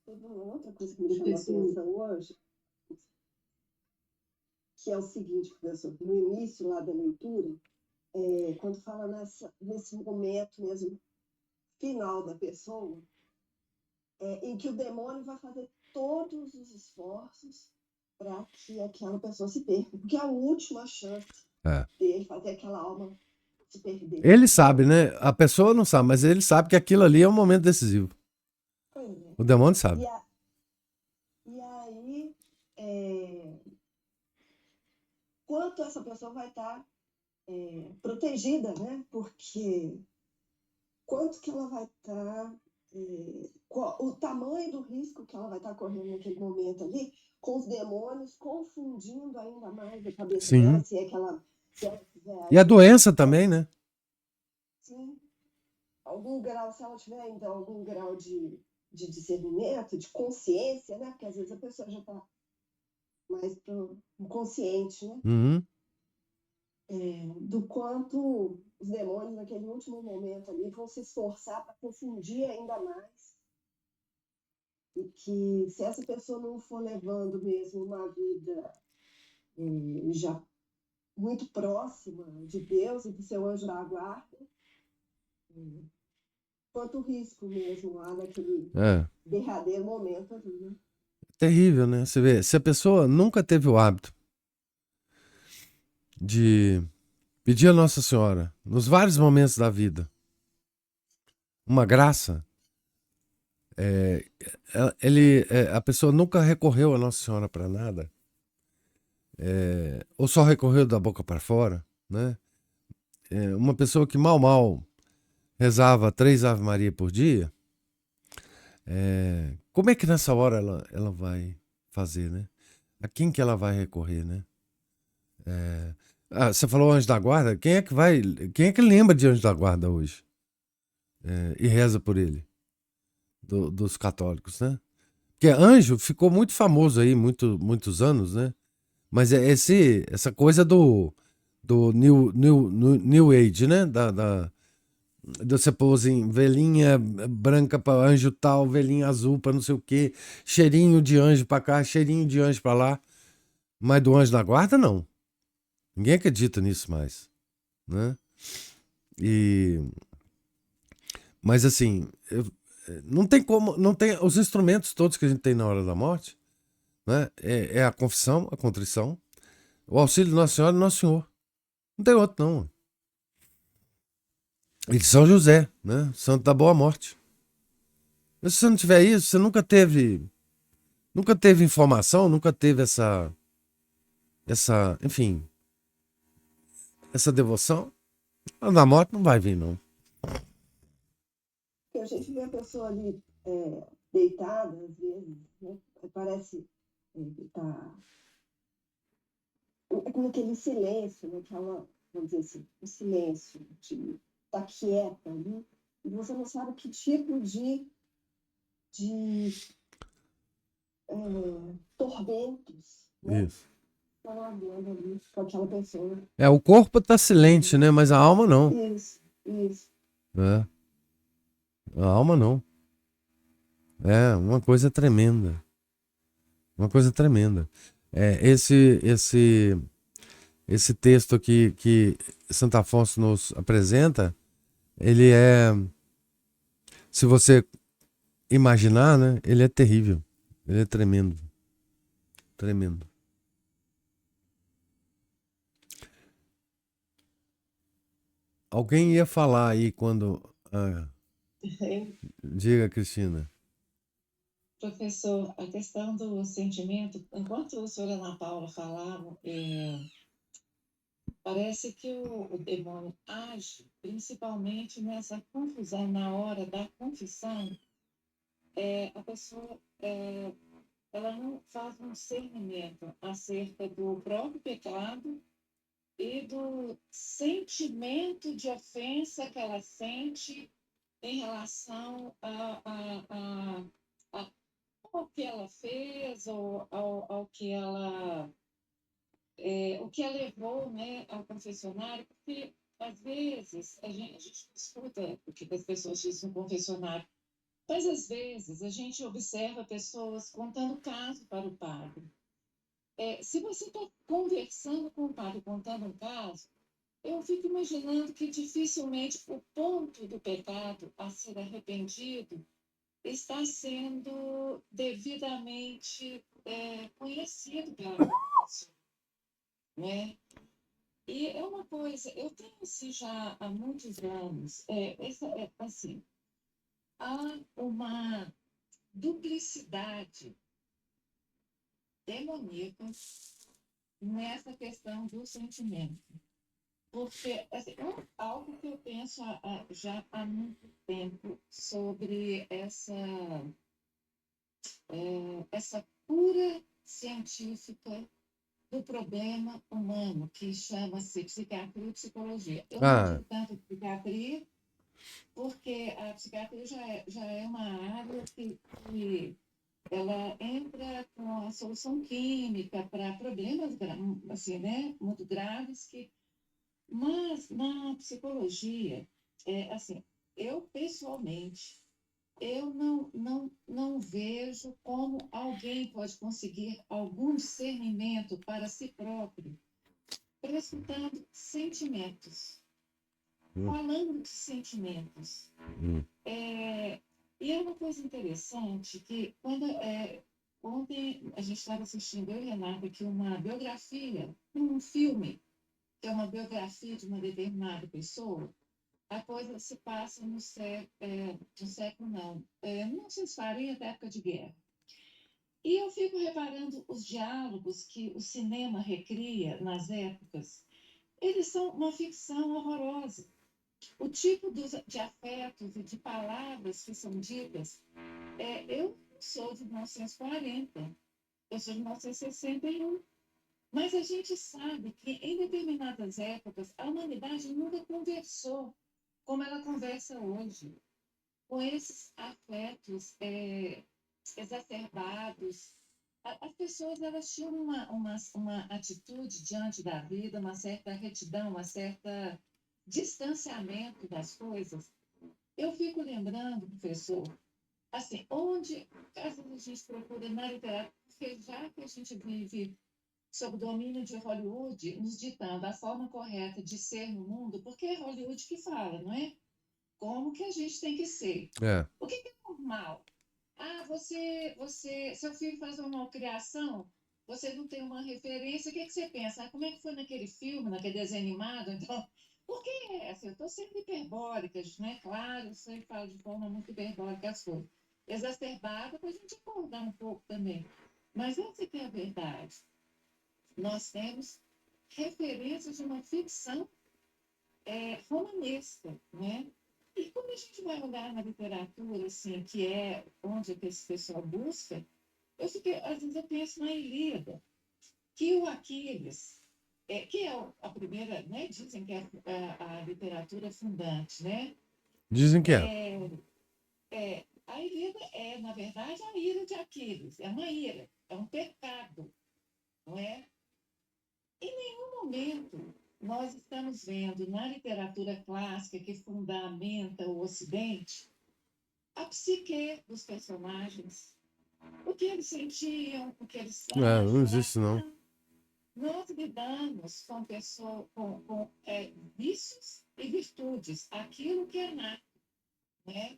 Teve uma outra coisa que me chamou a atenção hoje, que é o seguinte, professor, no início lá da leitura, quando fala nesse momento mesmo final da pessoa, em que o demônio vai fazer todos os esforços para que aquela pessoa se perca, porque é a última chance dele fazer aquela alma se perder. Ele sabe, né? A pessoa não sabe, mas ele sabe que aquilo ali é um momento decisivo. O demônio sabe. E aí, quanto essa pessoa vai estar protegida, né? Porque quanto que ela vai estar, o tamanho do risco que ela vai estar correndo naquele momento ali, com os demônios confundindo ainda mais a cabeça dela, se ela tiver... E a doença também, né? Sim. Algum grau, se ela tiver ainda algum grau de discernimento, de consciência, né? Porque às vezes a pessoa já está mais inconsciente, né? Uhum. Do quanto os demônios, naquele último momento ali, vão se esforçar para confundir ainda mais. E que se essa pessoa não for levando mesmo uma vida já muito próxima de Deus e do seu anjo da guarda, quanto risco mesmo lá naquele derradeiro momento ali, né? Terrível, né? Você vê, se a pessoa nunca teve o hábito de pedir a Nossa Senhora, nos vários momentos da vida, uma graça, a pessoa nunca recorreu a Nossa Senhora para nada, ou só recorreu da boca para fora, né? Uma pessoa que mal rezava 3 Ave Maria por dia, como é que nessa hora ela vai fazer, né? A quem que ela vai recorrer, né? Você falou anjo da guarda, quem é que lembra de anjo da guarda hoje? E reza por ele? Dos católicos, né? Porque anjo ficou muito famoso aí, muitos anos, né? Mas essa coisa do New Age, né? Você pôs em velhinha branca para anjo tal, velhinha azul para não sei o quê, cheirinho de anjo para cá, cheirinho de anjo para lá. Mas do anjo da guarda, não. Ninguém acredita nisso mais, né? Mas assim, não tem como, não tem os instrumentos todos que a gente tem na hora da morte, né? É a confissão, a contrição, o auxílio de Nossa Senhora e Nosso Senhor. Não tem outro, não. E de São José, né? Santo da Boa Morte. Mas se você não tiver isso, você nunca teve informação, nunca teve enfim, essa devoção, a da morte não vai vir, não. A gente vê a pessoa ali deitada, às vezes, né? parece que tá é como aquele silêncio, né? Vamos dizer assim, o silêncio de estar quieta ali, e você não sabe que tipo de tormentos, né? Isso. Estão havendo ali com aquela pessoa. O corpo tá silente, né? Mas a alma não. Isso. É, a alma não. É uma coisa tremenda. Uma coisa tremenda. Esse texto aqui que Santo Afonso nos apresenta, ele se você imaginar, né? Ele é terrível. Ele é tremendo. Tremendo. Alguém ia falar aí quando. Diga, Cristina. Professor, a questão do sentimento, enquanto o senhor Ana Paula falava, parece que o demônio age principalmente nessa confusão, na hora da confissão, a pessoa ela não faz um discernimento acerca do próprio pecado e do sentimento de ofensa que ela sente em relação ao que ela fez ou ao que ela o que a levou, né, ao confessionário, porque às vezes a gente escuta o que as pessoas dizem no confessionário, mas às vezes a gente observa pessoas contando caso para o padre. Se você está conversando com o padre, contando um caso, eu fico imaginando que dificilmente o ponto do pecado a ser arrependido está sendo devidamente conhecido pela pessoa, né? E é uma coisa, eu tenho assim já há muitos anos, assim, há uma duplicidade demoníaca nessa questão do sentimento. Porque assim, algo que eu penso já há muito tempo sobre essa cura científica do problema humano, que chama-se psiquiatria e psicologia. Eu não digo tanto psiquiatria, porque a psiquiatria já é uma área que ela entra com a solução química para problemas assim, né, muito graves, mas na psicologia, assim, eu pessoalmente, eu não vejo como alguém pode conseguir algum discernimento para si próprio, prescutando sentimentos, falando de sentimentos. E é uma coisa interessante que ontem a gente estava assistindo, eu e Renata, aqui uma biografia, um filme, que é uma biografia de uma determinada pessoa. A coisa se passa no século, não, 1940, época de guerra. E eu fico reparando os diálogos que o cinema recria nas épocas. Eles são uma ficção horrorosa. O tipo de afetos e de palavras que são ditas. Eu sou de 1940, eu sou de 1961. Mas a gente sabe que em determinadas épocas a humanidade nunca conversou como ela conversa hoje, com esses afetos exacerbados. As pessoas elas tinham uma atitude diante da vida, uma certa retidão, um certo distanciamento das coisas. Eu fico lembrando, professor, assim, onde às vezes a gente procura na literatura, porque já que a gente vive sob o domínio de Hollywood, nos ditando a forma correta de ser no mundo, porque é Hollywood que fala, não é? Como que a gente tem que ser. O que é normal? Seu filho faz uma malcriação, você não tem uma referência, o que você pensa? Como é que foi naquele filme, naquele desenho animado? Então, por que assim, eu estou sendo hiperbólica, né? Claro, eu sempre falo de forma muito hiperbólica as coisas. Exacerbada para a gente acordar um pouco também. Mas essa que é a verdade. Nós temos referências de uma ficção romanesca, né? E quando a gente vai olhar na literatura, assim, que é onde esse pessoal busca, Às vezes eu penso na Ilíada, que o Aquiles, que é a primeira, né? Dizem que é a literatura fundante, né? Dizem que é. A Ilíada na verdade, a ira de Aquiles, é uma ira, é um pecado, não é? Em nenhum momento nós estamos vendo na literatura clássica que fundamenta o Ocidente a psique dos personagens, o que eles sentiam, o que eles Não acham. existe, não. Nós lidamos com pessoas, com vícios e virtudes, aquilo que é nato, né?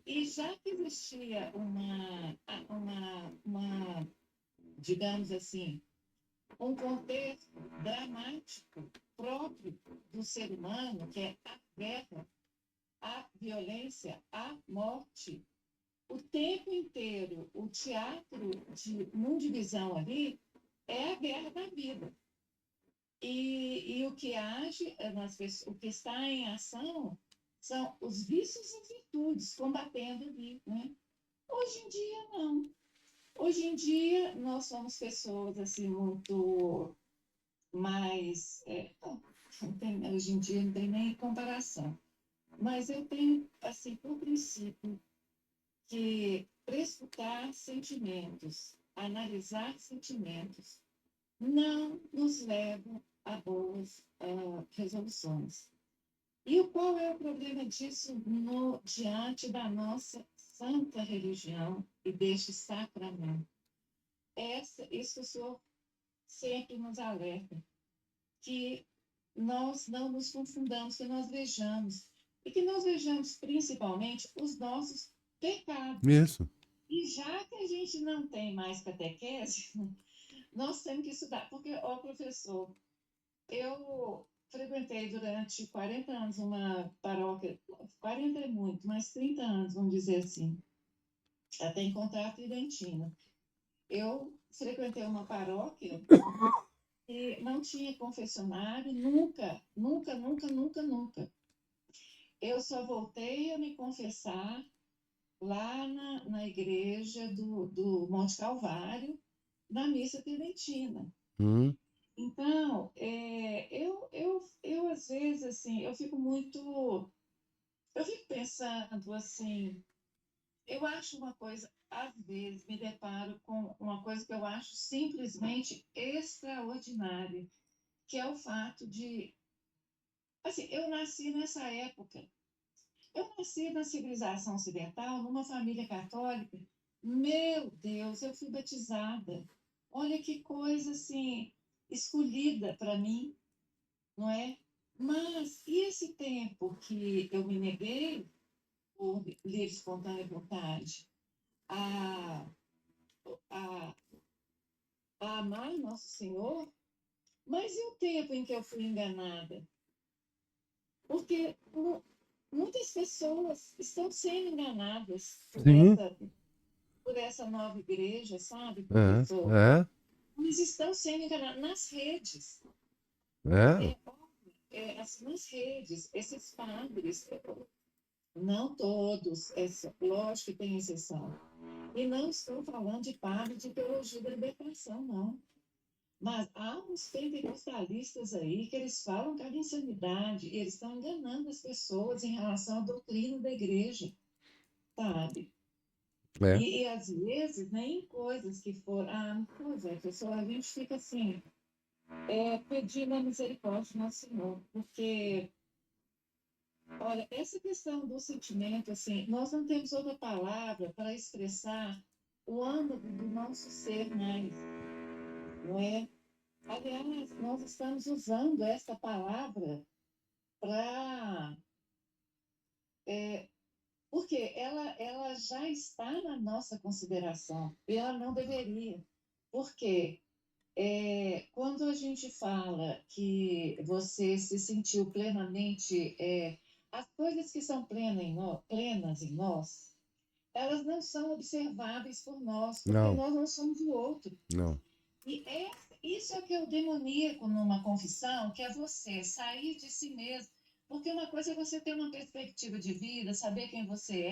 E já que existia digamos assim, um contexto dramático próprio do ser humano, que é a guerra, a violência, a morte, o tempo inteiro, o teatro de mundivisão ali é a guerra da vida. E o que age nas pessoas, o que está em ação são os vícios e virtudes combatendo ali, né? Hoje em dia, não. Hoje em dia, nós somos pessoas assim muito mais. Hoje em dia não tem nem comparação. Mas eu tenho, assim, por princípio, que prescrutar sentimentos, analisar sentimentos, não nos leva a boas resoluções. E qual é o problema disso diante da nossa santa religião e deste sacramento? Isso o Senhor sempre nos alerta, que nós não nos confundamos, que nós vejamos, e que nós vejamos principalmente os nossos pecados. Isso. E já que a gente não tem mais catequese, nós temos que estudar, porque, professor, eu frequentei durante 40 anos uma paróquia, 40 é muito, mas 30 anos, vamos dizer assim, até encontrar a Tridentina. Eu frequentei uma paróquia e não tinha confessionário, nunca. Eu só voltei a me confessar lá na igreja do Monte Calvário, na missa tridentina. Então, eu às vezes, assim, eu fico pensando, assim, eu acho uma coisa, às vezes me deparo com uma coisa que eu acho simplesmente extraordinária, que é o fato de, assim, eu nasci nessa época, eu nasci na civilização ocidental, numa família católica, meu Deus, eu fui batizada, olha que coisa, assim, escolhida para mim, não é? Mas, e esse tempo que eu me neguei, por livre espontânea vontade, a, a, a amar Nosso Senhor, mas e o tempo em que eu fui enganada? Porque muitas pessoas estão sendo enganadas por essa nova igreja, sabe, professor? Eles estão sendo enganados nas redes. Nas redes, esses padres, não todos, lógico que tem exceção. E não estou falando de padres de teologia da libertação, não. Mas há uns pentecostalistas aí que eles falam que é insanidade e eles estão enganando as pessoas em relação à doutrina da igreja, sabe? E às vezes, nem coisas que foram... pois é, pessoal, a gente fica assim, pedindo a misericórdia do nosso Senhor, porque, olha, essa questão do sentimento, assim, nós não temos outra palavra para expressar o âmago do nosso ser mais, não é? Aliás, nós estamos usando essa palavra para... porque ela já está na nossa consideração, e ela não deveria. Porque quando a gente fala que você se sentiu plenamente... as coisas que são plenas em nós, elas não são observáveis por nós, porque nós não somos o outro. Não. E isso é que é o demoníaco numa confissão, que é você sair de si mesmo. Porque uma coisa é você ter uma perspectiva de vida, saber quem você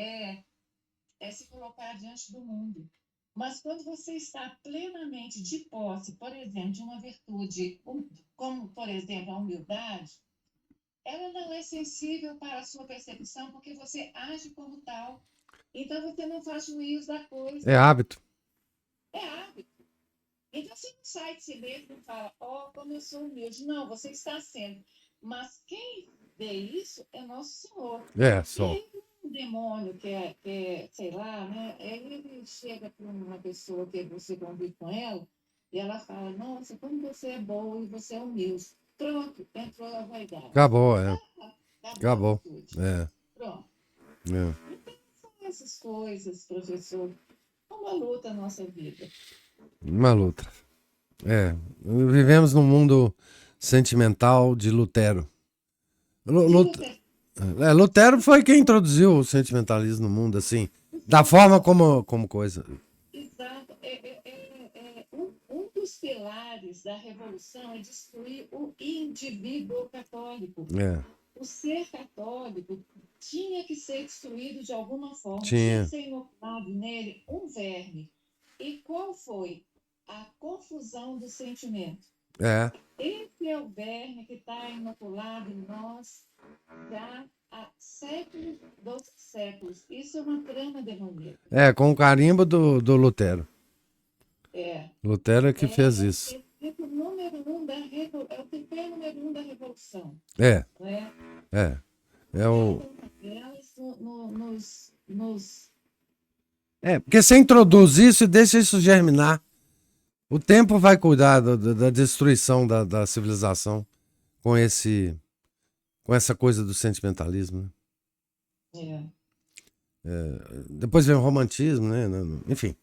é se colocar diante do mundo. Mas quando você está plenamente de posse, por exemplo, de uma virtude, como, por exemplo, a humildade, ela não é sensível para a sua percepção porque você age como tal. Então você não faz juízo da É coisa. hábito. É hábito. Então você não sai de si mesmo e fala, ó, como eu sou humilde. Não, você está sendo. Mas quem vê isso é nosso Senhor. É, E só. aí um demônio sei lá, né? Ele chega para uma pessoa que você convive com ela e ela fala, nossa, como você é boa e você é humilde. Pronto, entrou a vaidade. Acabou, é. Acabou a Acabou. virtude. É, Pronto. é. Então, são essas coisas, professor. É uma luta a nossa vida. Uma luta. É. Vivemos num mundo sentimental de Lutero. Lu- De Lut- luta. Lutero foi quem introduziu o sentimentalismo no mundo, assim. Da forma como coisa. Exato. Um dos pilares da revolução é destruir o indivíduo católico. É. O ser católico tinha que ser destruído de alguma forma, tinha que Tinha. ser inoculado nele um verme. E qual foi? A confusão do sentimento. É. Esse é o verme que está inoculado em nós já há séculos dos séculos. Isso é uma trama demoníaca. É, com o carimbo do Lutero. É, Lutero é que fez é o isso. princípio número um é o princípio número um da revolução, É, não é? é. É o. Cada uma delas nos É, porque você introduz isso e deixa isso germinar. O tempo vai cuidar da destruição da civilização com com essa coisa do sentimentalismo, né? é, Depois vem o romantismo, né? Enfim.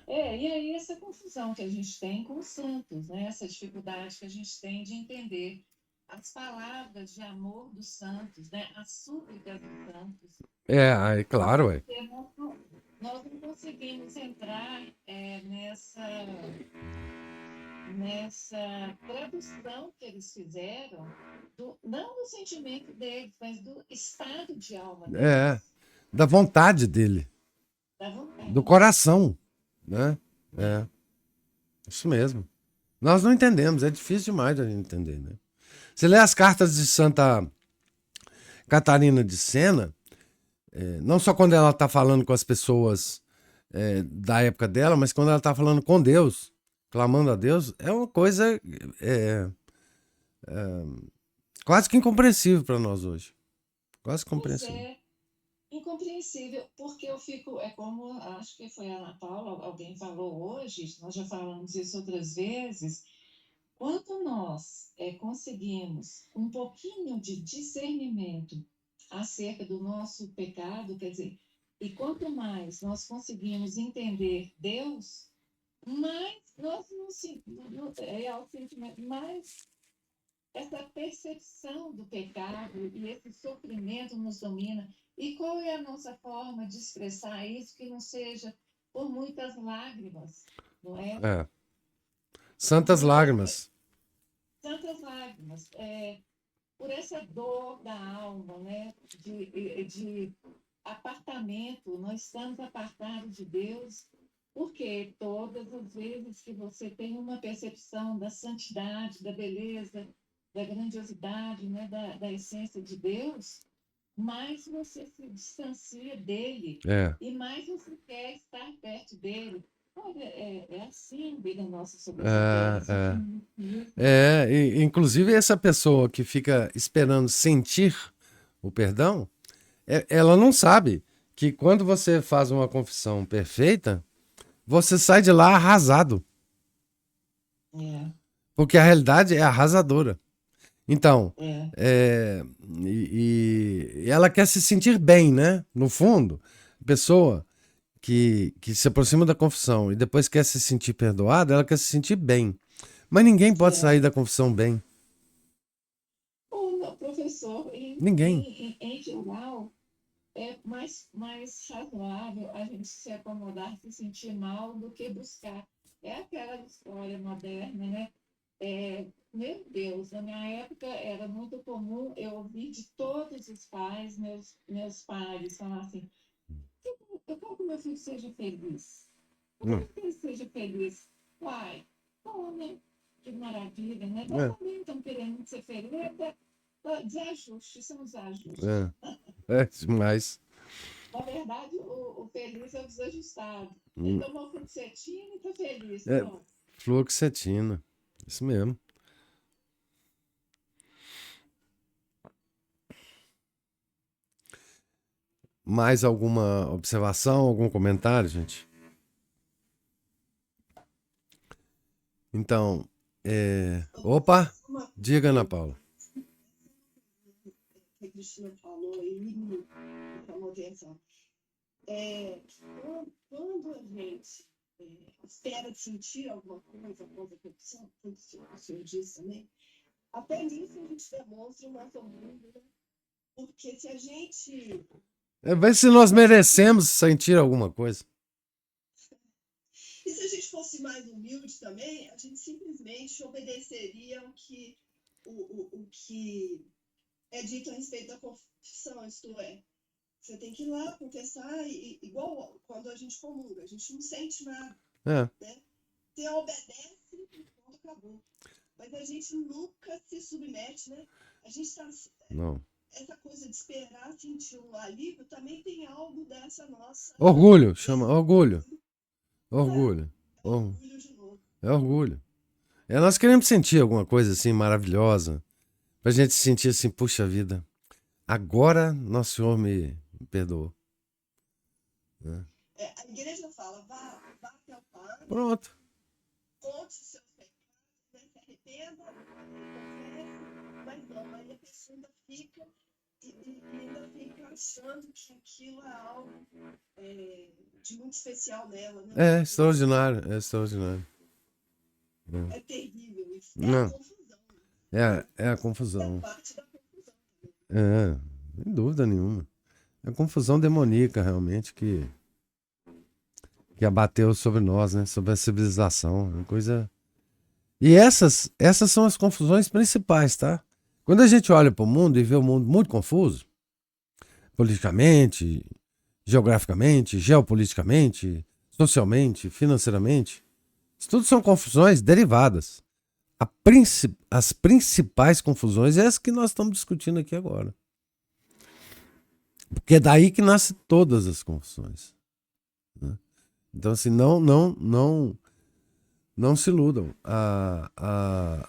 e aí essa confusão que a gente tem com os santos, né? Essa dificuldade que a gente tem de entender as palavras de amor dos santos, né? As súplicas dos santos. É, aí, claro, é. Porque nós não conseguimos entrar nessa tradução que eles fizeram, não do sentimento deles, mas do estado de alma É, deles, da vontade dele, da vontade. do coração, né? É, isso mesmo. Nós não entendemos, é difícil demais a gente entender, né? Você lê as cartas de Santa Catarina de Sena, não só quando ela está falando com as pessoas da época dela, mas quando ela está falando com Deus, clamando a Deus, é uma coisa é, quase que incompreensível para nós hoje. Quase Pois compreensível. é, incompreensível, porque eu fico, é como, acho que foi a Ana Paula, alguém falou hoje, nós já falamos isso outras vezes, quando nós conseguimos um pouquinho de discernimento acerca do nosso pecado, quer dizer, e quanto mais nós conseguimos entender Deus, mais nós o sentimento, mais essa percepção do pecado e esse sofrimento nos domina. E qual é a nossa forma de expressar isso que não seja por muitas lágrimas, não é? É. Por Santas muitas lágrimas. tantas lágrimas, por essa dor da alma, né? De apartamento, nós estamos apartados de Deus, porque todas as vezes que você tem uma percepção da santidade, da beleza, da grandiosidade, né? da essência de Deus, mais você se distancia dele É. e mais você quer estar perto dele. Olha, é assim a vida nossa sobre essa terra. É, inclusive essa pessoa que fica esperando sentir o perdão, ela não sabe que quando você faz uma confissão perfeita, você sai de lá arrasado, É, porque a realidade é arrasadora. Então, é, e ela quer se sentir bem, né? No fundo, a pessoa que se aproxima da confissão e depois quer se sentir perdoada, ela quer se sentir bem. Mas ninguém pode é. sair da confissão bem. O professor, Ninguém. em geral, é mais razoável a gente se acomodar, se sentir mal, do que buscar. É aquela história moderna, né? Meu Deus, na minha época era muito comum eu ouvir de todos os pais, meus pais, falar assim: eu quero que meu filho seja feliz. Eu quero que ele seja feliz. Uai, bom, né? Que maravilha, né? Nós É, também estamos querendo ser felizes. Desajustes, são os ajustes. demais. Na verdade, o feliz é o desajustado. Ele Hum, tomou fluoxetina e está feliz. É, Pronto. fluoxetina. Isso mesmo. Mais alguma observação, algum comentário, gente? Então, opa, Uma diga, Ana Paula. que a Cristina falou e me chamou atenção. Quando a gente espera sentir alguma coisa, corrupção, tudo que o senhor disse também, até nisso a gente demonstra o nosso mundo, né? Porque se a gente. Vê se nós merecemos sentir alguma coisa. E se a gente fosse mais humilde também, a gente simplesmente obedeceria o que é dito a respeito da confissão, isto é, você tem que ir lá confessar, igual quando a gente comunga, a gente não sente nada, É, né? Você obedece e pronto, acabou. Mas a gente nunca se submete, né? A gente está. não. Essa coisa de esperar sentir um alívio também tem algo dessa nossa. Orgulho, chama orgulho. É Orgulho. Or- orgulho de novo. É orgulho. Nós queremos sentir alguma coisa assim maravilhosa. Pra gente sentir assim, puxa vida, agora Nosso Senhor me perdoou. Né? A igreja fala, vá até o Pai, Pronto. conte os seus pecados, né? Se arrependa, confesse, mas não, aí a pessoa ainda fica achando que aquilo é algo de muito especial nela, né? É extraordinário, é extraordinário. É terrível isso. Não. A confusão. É a É confusão. parte da confusão. Sem dúvida nenhuma. É a confusão demoníaca realmente que abateu sobre nós, né? Sobre a civilização. Uma coisa. E essas são as confusões principais, tá? Quando a gente olha para o mundo e vê o mundo muito confuso, politicamente, geograficamente, geopoliticamente, socialmente, financeiramente, isso tudo são confusões derivadas. As principais confusões é as que nós estamos discutindo aqui agora. Porque é daí que nascem todas as confusões. Né? Então, assim, não se iludam.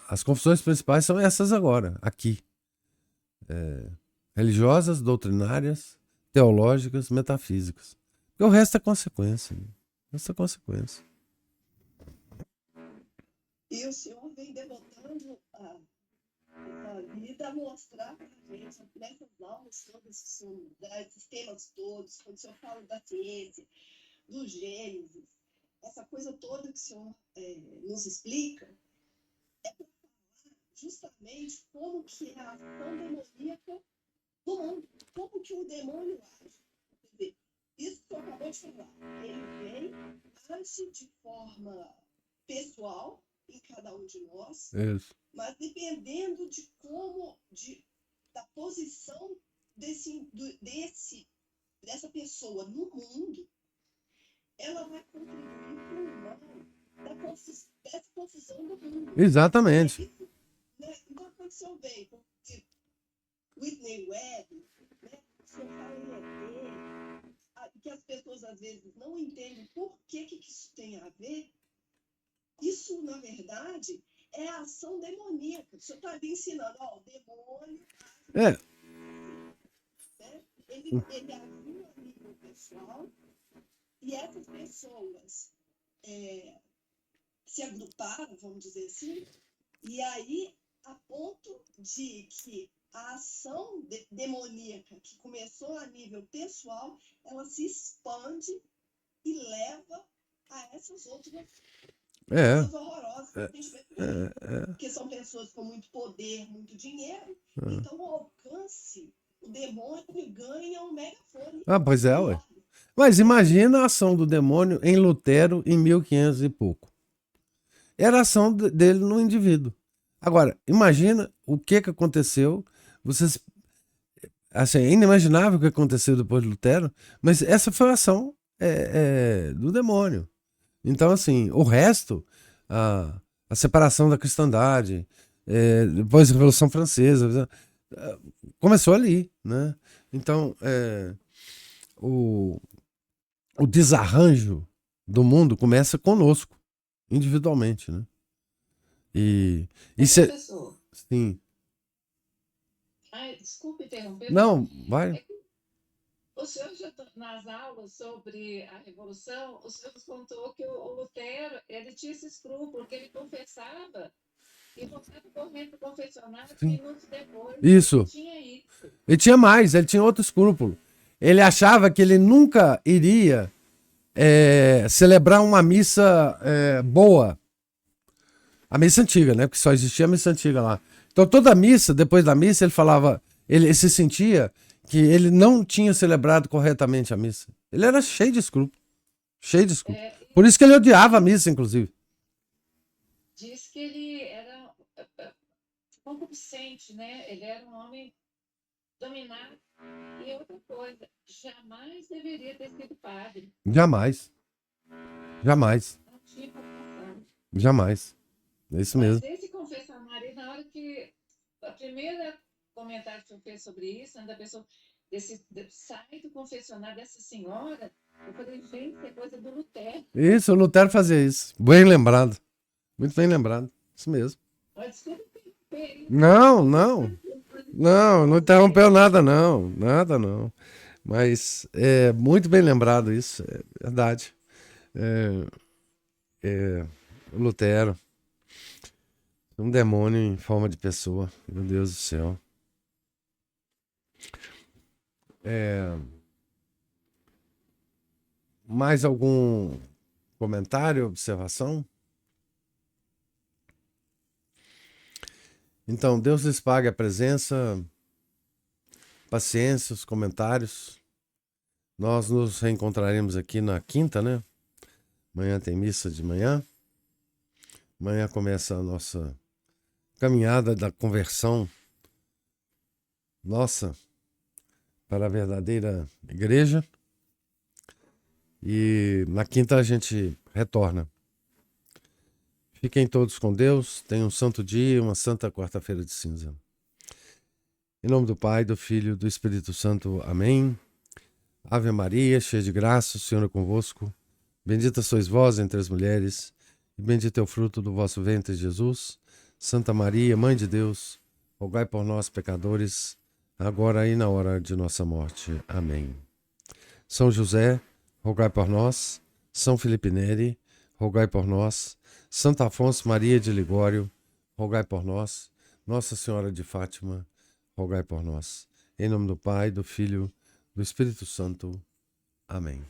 As confusões principais são essas agora, aqui. Religiosas, doutrinárias, teológicas, metafísicas. Porque o resto é consequência. Né? O resto é consequência. E o Senhor vem derrotando essa vida a mostrar para a gente, nessas aulas todas, esses temas todos, quando o Senhor fala da ciência, do Gênesis, essa coisa toda que o Senhor nos explica, é para falar justamente como que é a ação demoníaca do mundo, como que o demônio age. Quer dizer, isso que eu acabou de falar, ele vem, age de forma pessoal em cada um de nós, Isso. mas dependendo de como, da posição dessa pessoa no mundo, ela vai contribuir para o mal dessa confusão do mundo. Exatamente. Né? Então, quando o senhor vem com Whitney Webb, né? O senhor fala em ET, que as pessoas às vezes não entendem por que isso tem a ver, isso, na verdade, é a ação demoníaca. O senhor está ali ensinando, o demônio. Né? Ele agiu a nível pessoal e essas pessoas se agruparam, vamos dizer assim, e aí, a ponto de que a ação demoníaca que começou a nível pessoal, ela se expande e leva a essas outras coisas horrorosas. Porque são pessoas com muito poder, muito dinheiro, então o alcance, o demônio ganha um megafone. Pois é, ué. Mas imagina a ação do demônio em Lutero em 1500 e pouco. Era a ação dele no indivíduo. Agora, imagina o que aconteceu. Vocês, assim, é inimaginável o que aconteceu depois de Lutero, mas essa foi a ação do demônio. Então, assim, o resto, a separação da cristandade, depois da Revolução Francesa, começou ali, né? Então, o desarranjo do mundo começa conosco, individualmente, né? E cê, Professor, sim. desculpe interromper, mas Não, vai. é que o senhor já nas aulas sobre a Revolução, o senhor nos contou que o Lutero, ele tinha esse escrúpulo, que ele confessava e voltava correndo para o confessionário Sim. minutos depois. Isso. Ele tinha isso. Ele tinha mais, ele tinha outro escrúpulo. Ele achava que ele nunca iria celebrar uma missa boa. A missa antiga, né? Porque só existia a missa antiga lá. Então toda missa, depois da missa, ele falava, ele se sentia que ele não tinha celebrado corretamente a missa. Ele era cheio de escrúpulos. Cheio de escrúpulos. Por isso que ele odiava a missa, inclusive. Diz que ele era concupiscente, né? Ele era um homem dominado. E outra coisa, jamais deveria ter sido padre. Jamais. Jamais. Não tinha confessão. Jamais. É isso mesmo. Mas esse confessionário, na hora que a primeira comentário que eu fiz sobre isso, da pessoa sai do confessionário dessa senhora, eu falei, gente, é coisa do Lutero. Isso, o Lutero fazia isso. Bem lembrado. Muito bem lembrado. Isso mesmo. Desculpa interromper. Não, não. Não interrompeu nada, não. Nada, não. Mas é muito bem lembrado isso, é verdade. O Lutero, um demônio em forma de pessoa, meu Deus do céu. Mais algum comentário, observação? Então, Deus lhes pague a presença, paciência, os comentários. Nós nos reencontraremos aqui na quinta, né? Amanhã tem missa de manhã. Amanhã começa a nossa caminhada da conversão nossa para a verdadeira igreja. E na quinta a gente retorna. Fiquem todos com Deus. Tenham um santo dia, uma santa quarta-feira de cinza. Em nome do Pai, do Filho e do Espírito Santo. Amém. Ave Maria, cheia de graça, o Senhor é convosco. Bendita sois vós entre as mulheres, e bendito é o fruto do vosso ventre, Jesus. Santa Maria, Mãe de Deus, rogai por nós, pecadores, agora e na hora de nossa morte. Amém. São José, rogai por nós. São Felipe Neri, rogai por nós. Santo Afonso Maria de Ligório, rogai por nós. Nossa Senhora de Fátima, rogai por nós. Em nome do Pai, do Filho, do Espírito Santo. Amém.